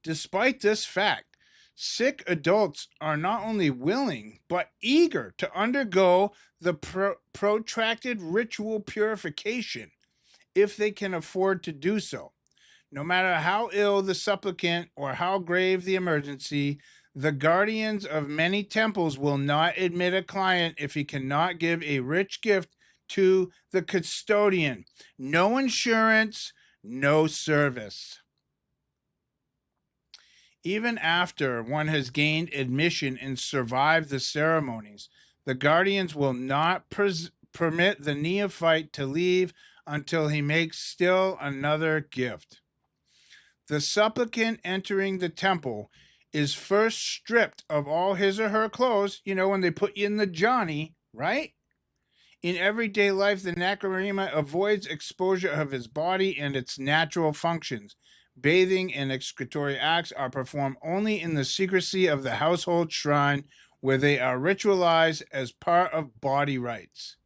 Despite this fact, sick adults are not only willing, but eager to undergo the protracted ritual purification if they can afford to do so. No matter how ill the supplicant or how grave the emergency, the guardians of many temples will not admit a client if he cannot give a rich gift to the custodian. No insurance, no service. Even after one has gained admission and survived the ceremonies, the guardians will not permit the neophyte to leave until he makes still another gift. The supplicant entering the temple is first stripped of all his or her clothes, you know, when they put you in the Johnny, right? In everyday life, the Nacirema avoids exposure of his body and its natural functions. Bathing and excretory acts are performed only in the secrecy of the household shrine, where they are ritualized as part of body rites.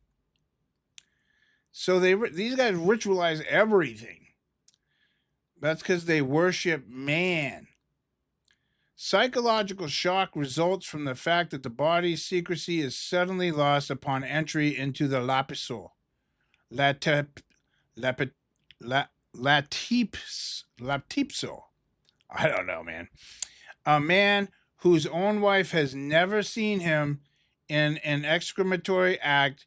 So these guys ritualize everything. That's because they worship man. Psychological shock results from the fact that the body's secrecy is suddenly lost upon entry into the lapiso. Latipso. I don't know, man. A man whose own wife has never seen him in an excrematory act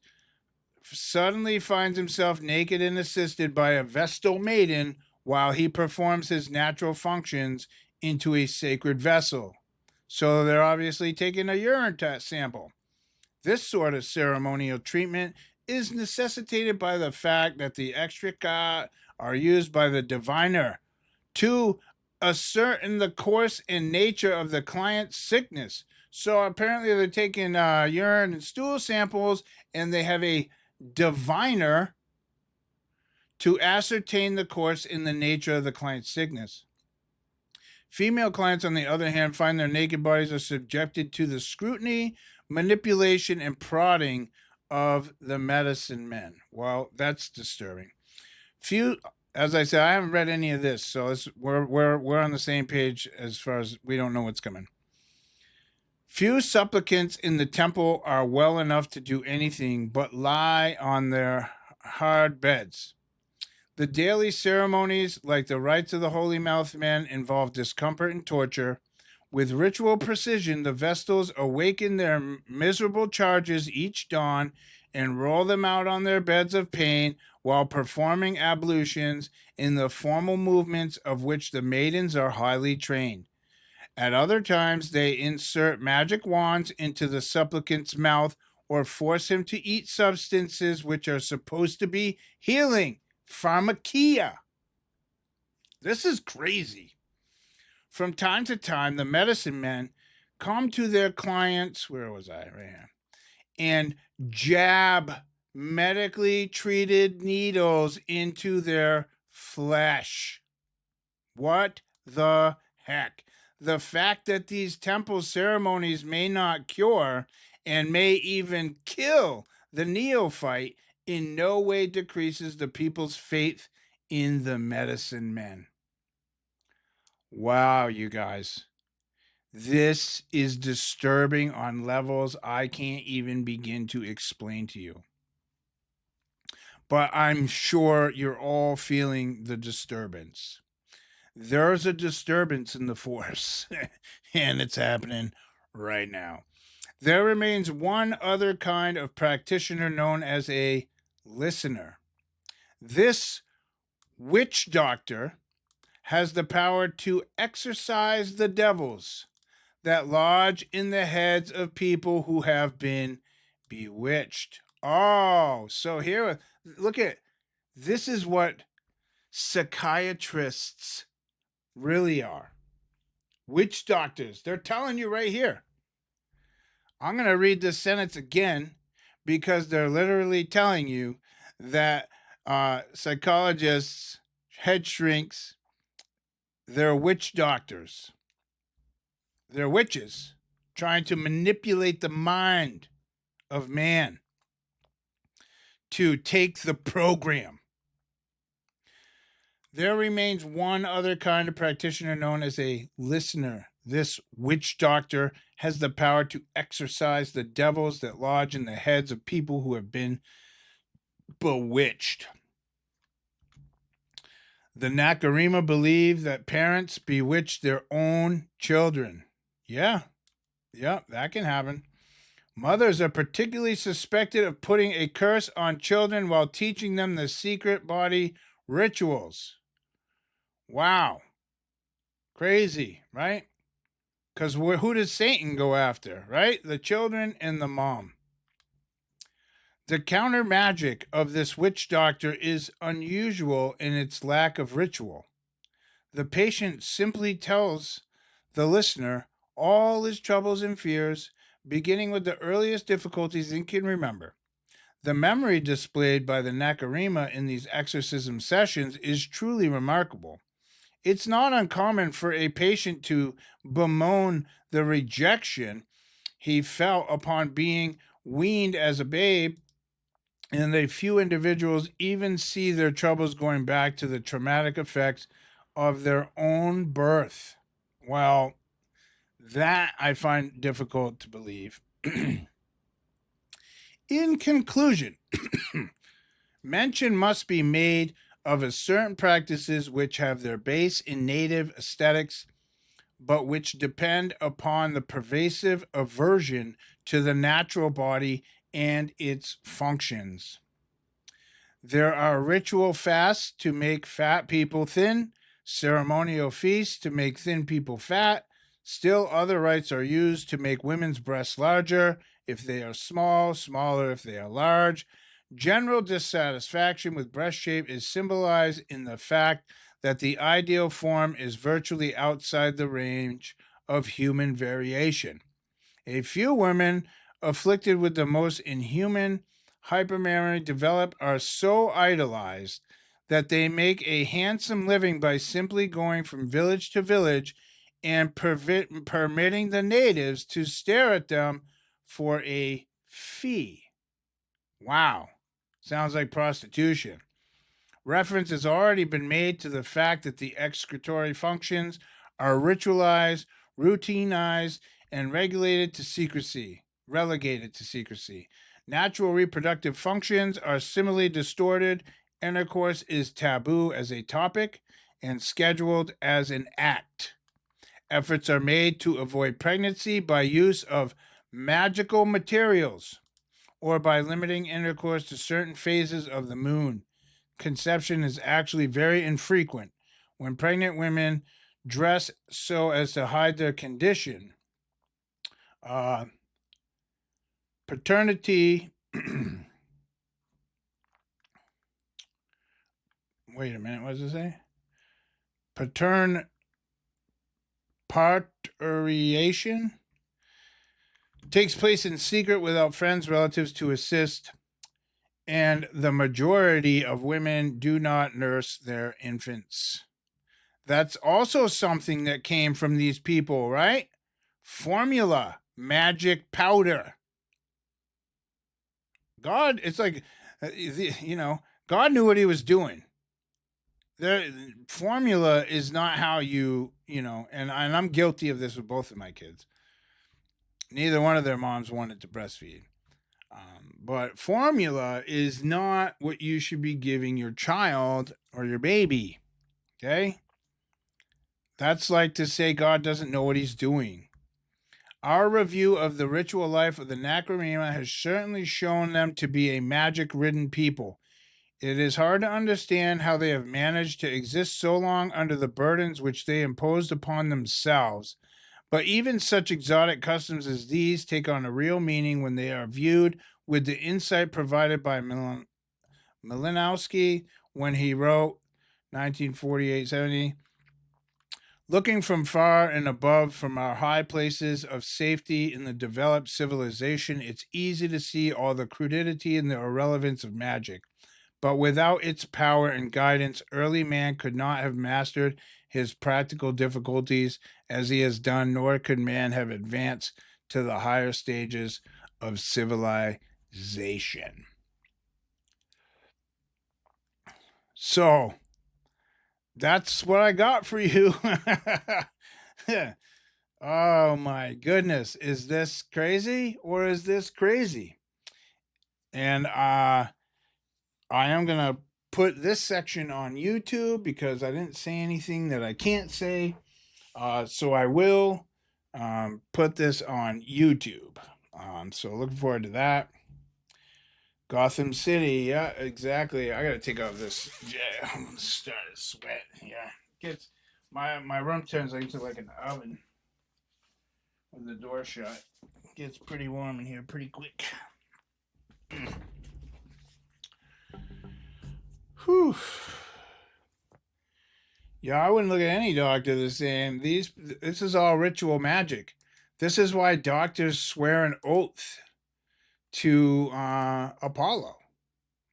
suddenly finds himself naked and assisted by a Vestal maiden while he performs his natural functions into a sacred vessel. So they're obviously taking a urine test sample. This sort of ceremonial treatment is necessitated by the fact that the extrica are used by the diviner to ascertain the course and nature of the client's sickness. So apparently they're taking urine and stool samples, and they have a diviner to ascertain the course and the nature of the client's sickness. Female clients, on the other hand, find their naked bodies are subjected to the scrutiny, manipulation, and prodding of the medicine men. Well, that's disturbing. Few, as I said, I haven't read any of this, so we're on the same page as far as we don't know what's coming. Few supplicants in the temple are well enough to do anything but lie on their hard beds. The daily ceremonies, like the rites of the holy mouthed men, involve discomfort and torture. With ritual precision, the Vestals awaken their miserable charges each dawn and roll them out on their beds of pain while performing ablutions in the formal movements of which the maidens are highly trained. At other times, they insert magic wands into the supplicant's mouth or force him to eat substances which are supposed to be healing. Pharmakia. This is crazy. From time to time, the medicine men come to their clients, where was I? Right here. And jab medically treated needles into their flesh. What the heck? The fact that these temple ceremonies may not cure and may even kill the neophyte in no way decreases the people's faith in the medicine men. Wow, you guys. This is disturbing on levels I can't even begin to explain to you. But I'm sure you're all feeling the disturbance. There's a disturbance in the force, and it's happening right now. There remains one other kind of practitioner known as a listener. This witch doctor has the power to exorcise the devils that lodge in the heads of people who have been bewitched. Oh, so here, look at this is what psychiatrists really are. Witch doctors. They're telling you right here. I'm going to read this sentence again because they're literally telling you that psychologists, head shrinks, they're witch doctors. They're witches trying to manipulate the mind of man to take the program. There remains one other kind of practitioner known as a listener. This witch doctor has the power to exorcise the devils that lodge in the heads of people who have been bewitched. The Nacirema believe that parents bewitch their own children. Yeah, that can happen. Mothers are particularly suspected of putting a curse on children while teaching them the secret body rituals. Wow. Crazy, right? Because who does Satan go after, right? The children and the mom. The counter magic of this witch doctor is unusual in its lack of ritual. The patient simply tells the listener all his troubles and fears, beginning with the earliest difficulties he can remember. The memory displayed by the Nacirema in these exorcism sessions is truly remarkable. It's not uncommon for a patient to bemoan the rejection he felt upon being weaned as a babe, and a few individuals even see their troubles going back to the traumatic effects of their own birth. Well, that I find difficult to believe. In conclusion, mention must be made of a certain practices which have their base in native aesthetics, but which depend upon the pervasive aversion to the natural body and its functions. There are ritual fasts to make fat people thin, ceremonial feasts to make thin people fat. Still, other rites are used to make women's breasts larger if they are small, smaller if they are large. General dissatisfaction with breast shape is symbolized in the fact that the ideal form is virtually outside the range of human variation. A few women afflicted with the most inhuman hypermemory are so idolized that they make a handsome living by simply going from village to village and permitting the natives to stare at them for a fee. Wow. Sounds like prostitution. Reference has already been made to the fact that the excretory functions are ritualized, routinized, and relegated to secrecy. Natural reproductive functions are similarly distorted. Intercourse is taboo as a topic and scheduled as an act. Efforts are made to avoid pregnancy by use of magical materials or by limiting intercourse to certain phases of the moon. Conception is actually very infrequent. When pregnant women dress so as to hide their condition, paternity. Wait a minute, what does it say? Parturiation takes place in secret without friends, relatives to assist, and the majority of women do not nurse their infants. That's also something that came from these people, right? Formula, magic powder. God, it's like, God knew what he was doing. The formula is not how and I'm guilty of this with both of my kids. Neither one of their moms wanted to breastfeed. But formula is not what you should be giving your child or your baby. Okay? That's like to say God doesn't know what he's doing. Our review of the ritual life of the Nacirema has certainly shown them to be a magic-ridden people. It is hard to understand how they have managed to exist so long under the burdens which they imposed upon themselves. But even such exotic customs as these take on a real meaning when they are viewed with the insight provided by Malinowski when he wrote 1948-70. Looking from far and above from our high places of safety in the developed civilization, it's easy to see all the crudity and the irrelevance of magic. But without its power and guidance, early man could not have mastered his practical difficulties as he has done, nor could man have advanced to the higher stages of civilization. So, that's what I got for you. Oh my goodness. Is this crazy or is this crazy? And I am going to put this section on YouTube because I didn't say anything that I can't say. So I will put this on YouTube. So looking forward to that. Gotham City, yeah, exactly. I gotta take off this. Yeah, I'm starting to sweat. Yeah, gets my room turns into like an oven with the door shut. It gets pretty warm in here pretty quick. Whew. Yeah, I wouldn't look at any doctor the same. This is all ritual magic. This is why doctors swear an oath to Apollo,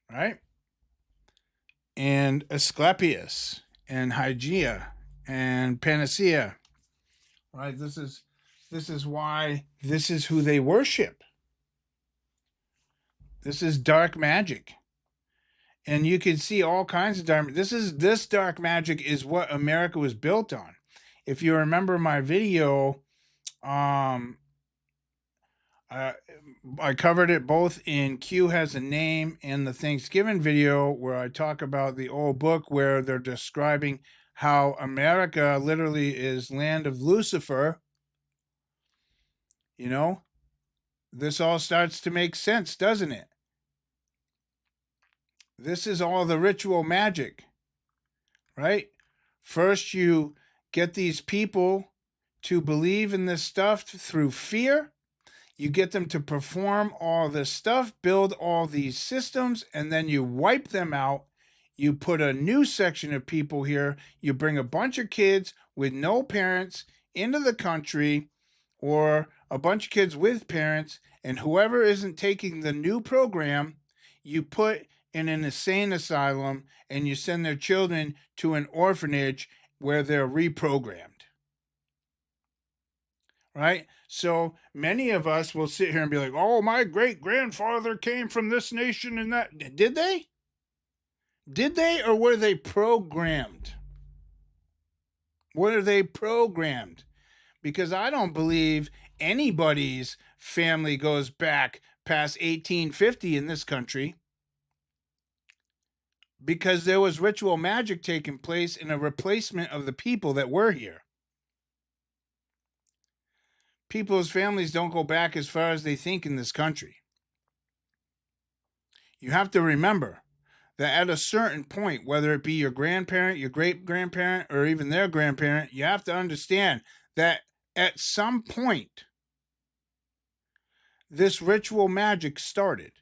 right? And Asclepius and Hygeia and Panacea, right? This is why this is who they worship. This is dark magic. And you can see all kinds of dark. This dark magic is what America was built on. If you remember my video, I covered it both in Q Has a Name and the Thanksgiving video where I talk about the old book where they're describing how America literally is land of Lucifer. You know, this all starts to make sense, doesn't it? This is all the ritual magic, right? First, you get these people to believe in this stuff through fear. You get them to perform all this stuff, build all these systems, and then you wipe them out. You put a new section of people here. You bring a bunch of kids with no parents into the country, or a bunch of kids with parents, and whoever isn't taking the new program, you put in an insane asylum, and you send their children to an orphanage where they're reprogrammed. right? So many of us will sit here and be like, oh, my great grandfather came from this nation and that. Did they? Did they, or were they programmed? Were they programmed? Because I don't believe anybody's family goes back past 1850 in this country, because there was ritual magic taking place in a replacement of the people that were here. People's families don't go back as far as they think in this country. You have to remember that at a certain point, whether it be your grandparent, your great grandparent, or even their grandparent, you have to understand that at some point, this ritual magic started.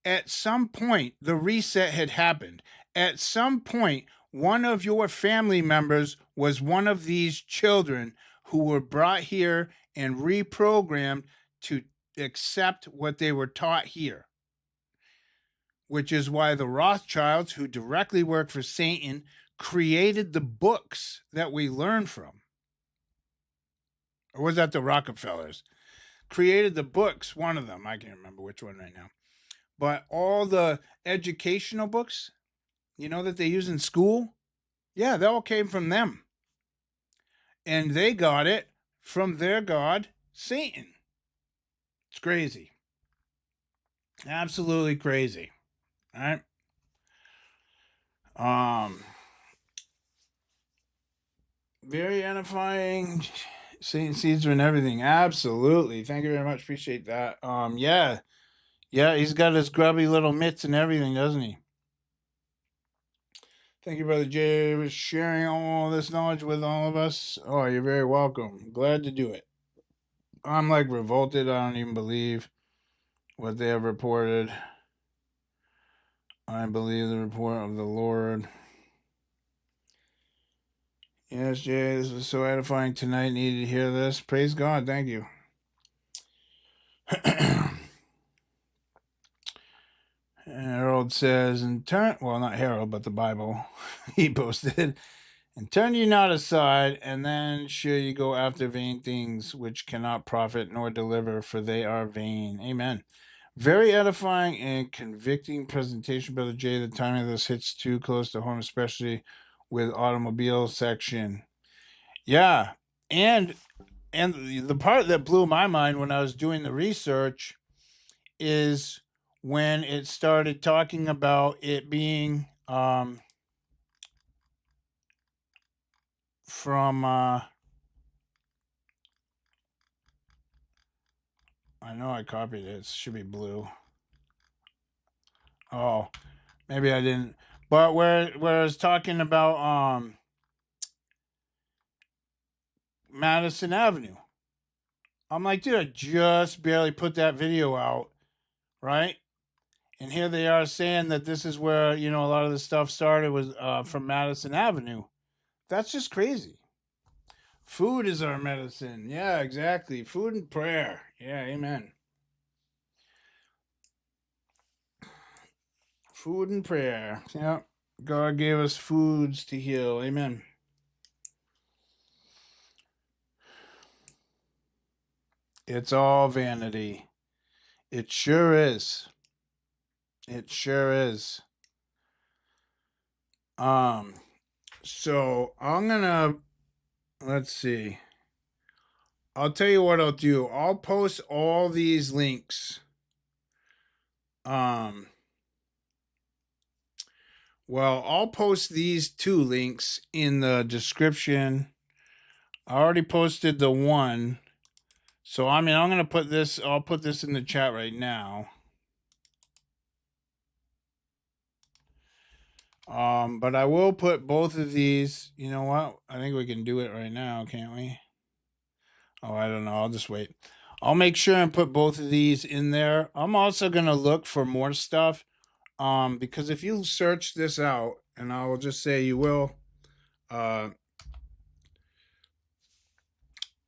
At some point, the reset had happened. At some point, one of your family members was one of these children who were brought here and reprogrammed to accept what they were taught here. Which is why the Rothschilds, who directly work for Satan, created the books that we learn from. Or was that the Rockefellers? Created the books, one of them. I can't remember which one right now. But all the educational books, that they use in school, yeah, they all came from them. And they got it from their god, Satan. It's crazy. Absolutely crazy. All right. Very edifying. Satan seeds and everything. Absolutely. Thank you very much. Appreciate that. Yeah. Yeah, he's got his grubby little mitts and everything, doesn't he? Thank you, Brother Jay, for sharing all this knowledge with all of us. Oh, you're very welcome. Glad to do it. I'm like revolted. I don't even believe what they have reported. I believe the report of the Lord. Yes, Jay, this was so edifying tonight. Needed to hear this. Praise God. Thank you. Harold says, and turn, well, not Harold, but the Bible he posted, and turn you not aside, and then shall you go after vain things which cannot profit nor deliver, for they are vain. Amen. Very edifying and convicting presentation, Brother Jay. The timing of this hits too close to home, especially with automobile section. Yeah, and the part that blew my mind when I was doing the research is when it started talking about it being from I know I copied it. It should be blue. Oh, maybe I didn't. But where I was talking about Madison Avenue. I'm like, dude, I just barely put that video out, right? And here they are saying that this is where, a lot of the stuff started was from Madison Avenue. That's just crazy. Food is our medicine. Yeah, exactly. Food and prayer. Yeah, amen. Food and prayer. Yeah. God gave us foods to heal. Amen. It's all vanity. It sure is. It sure is. So I'm gonna, let's see. I'll tell you what I'll do. I'll post all these links. Well, I'll post these two links in the description. I already posted the one. So, I'm going to put this, I'll put this in the chat right now. But I will put both of these. You know what? I think we can do it right now, can't we? Oh, I don't know. I'll just wait. I'll make sure and put both of these in there. I'm also going to look for more stuff. Because if you search this out, and I will just say you will,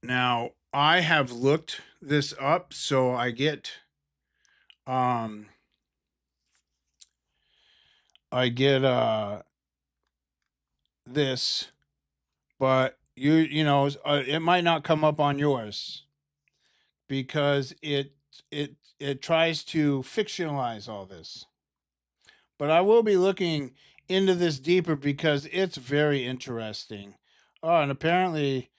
now I have looked this up, so I get, this, but it might not come up on yours. because it tries to fictionalize all this. But I will be looking into this deeper because it's very interesting. Oh, and apparently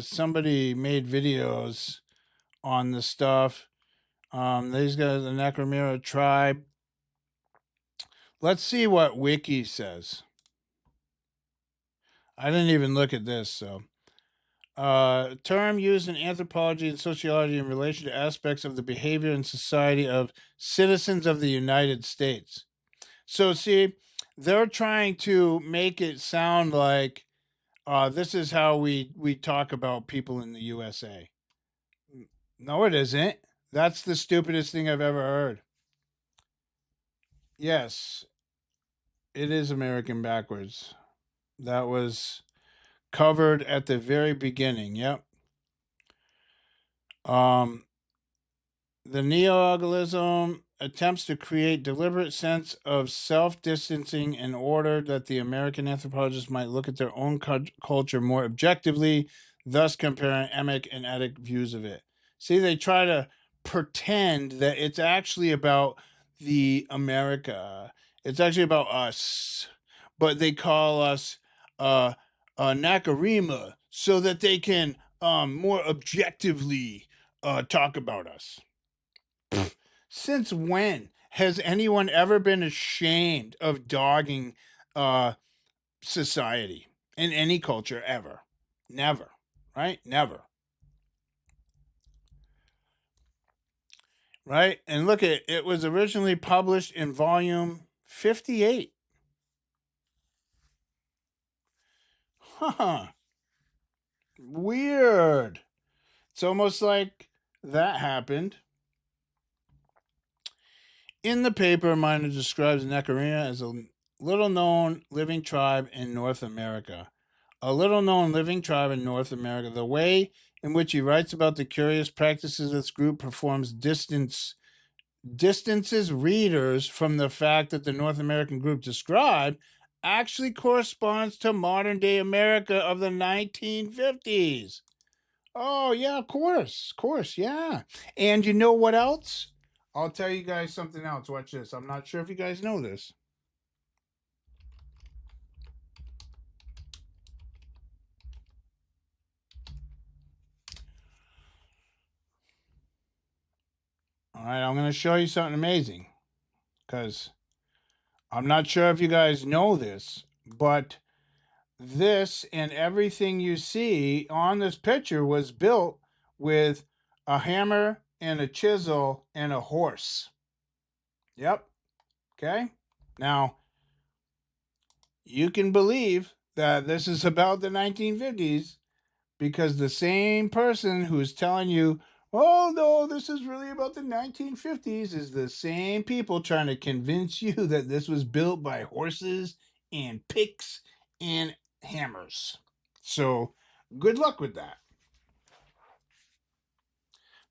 somebody made videos on this stuff. These guys, the Nacirema tribe. Let's see what Wiki says. I didn't even look at this, so. Term used in anthropology and sociology in relation to aspects of the behavior and society of citizens of the United States. So, see, they're trying to make it sound like this is how we talk about people in the USA. No, it isn't. That's the stupidest thing I've ever heard. Yes, it is American backwards. That was covered at the very beginning. Yep. The neoliberalism attempts to create deliberate sense of self-distancing in order that the American anthropologists might look at their own culture more objectively, thus comparing emic and etic views of it. See, they try to pretend that it's actually about the America. It's actually about us. But they call us Nacirema so that they can more objectively talk about us. Since when has anyone ever been ashamed of dogging society in any culture ever? Never, right? Never. Right? And look at it was originally published in volume 58. Huh. Weird. It's almost like that happened. In the paper, Miner describes Nacirema as a little-known living tribe in North America. A little-known living tribe in North America. The way in which he writes about the curious practices of this group distances readers from the fact that the North American group described actually corresponds to modern-day America of the 1950s. Oh, yeah, of course, yeah. And you know what else? I'll tell you guys something else. Watch this. I'm not sure if you guys know this. All right, I'm going to show you something amazing. Because I'm not sure if you guys know this, but this and everything you see on this picture was built with a hammer and a chisel and a horse. Yep. Okay. Now, you can believe that this is about the 1950s because the same person who's telling you, oh, no, this is really about the 1950s is the same people trying to convince you that this was built by horses and picks and hammers. So, good luck with that.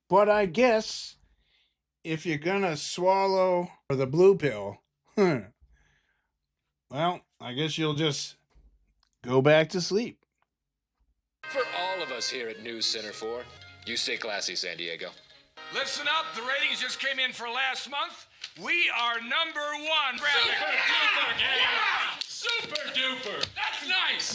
But I guess if you're going to swallow the blue pill, well, I guess you'll just go back to sleep. For all of us here at News Center 4, you stay classy, San Diego. Listen up, the ratings just came in for last month. We are number one. Super duper, gang! Yeah! Super duper! That's nice!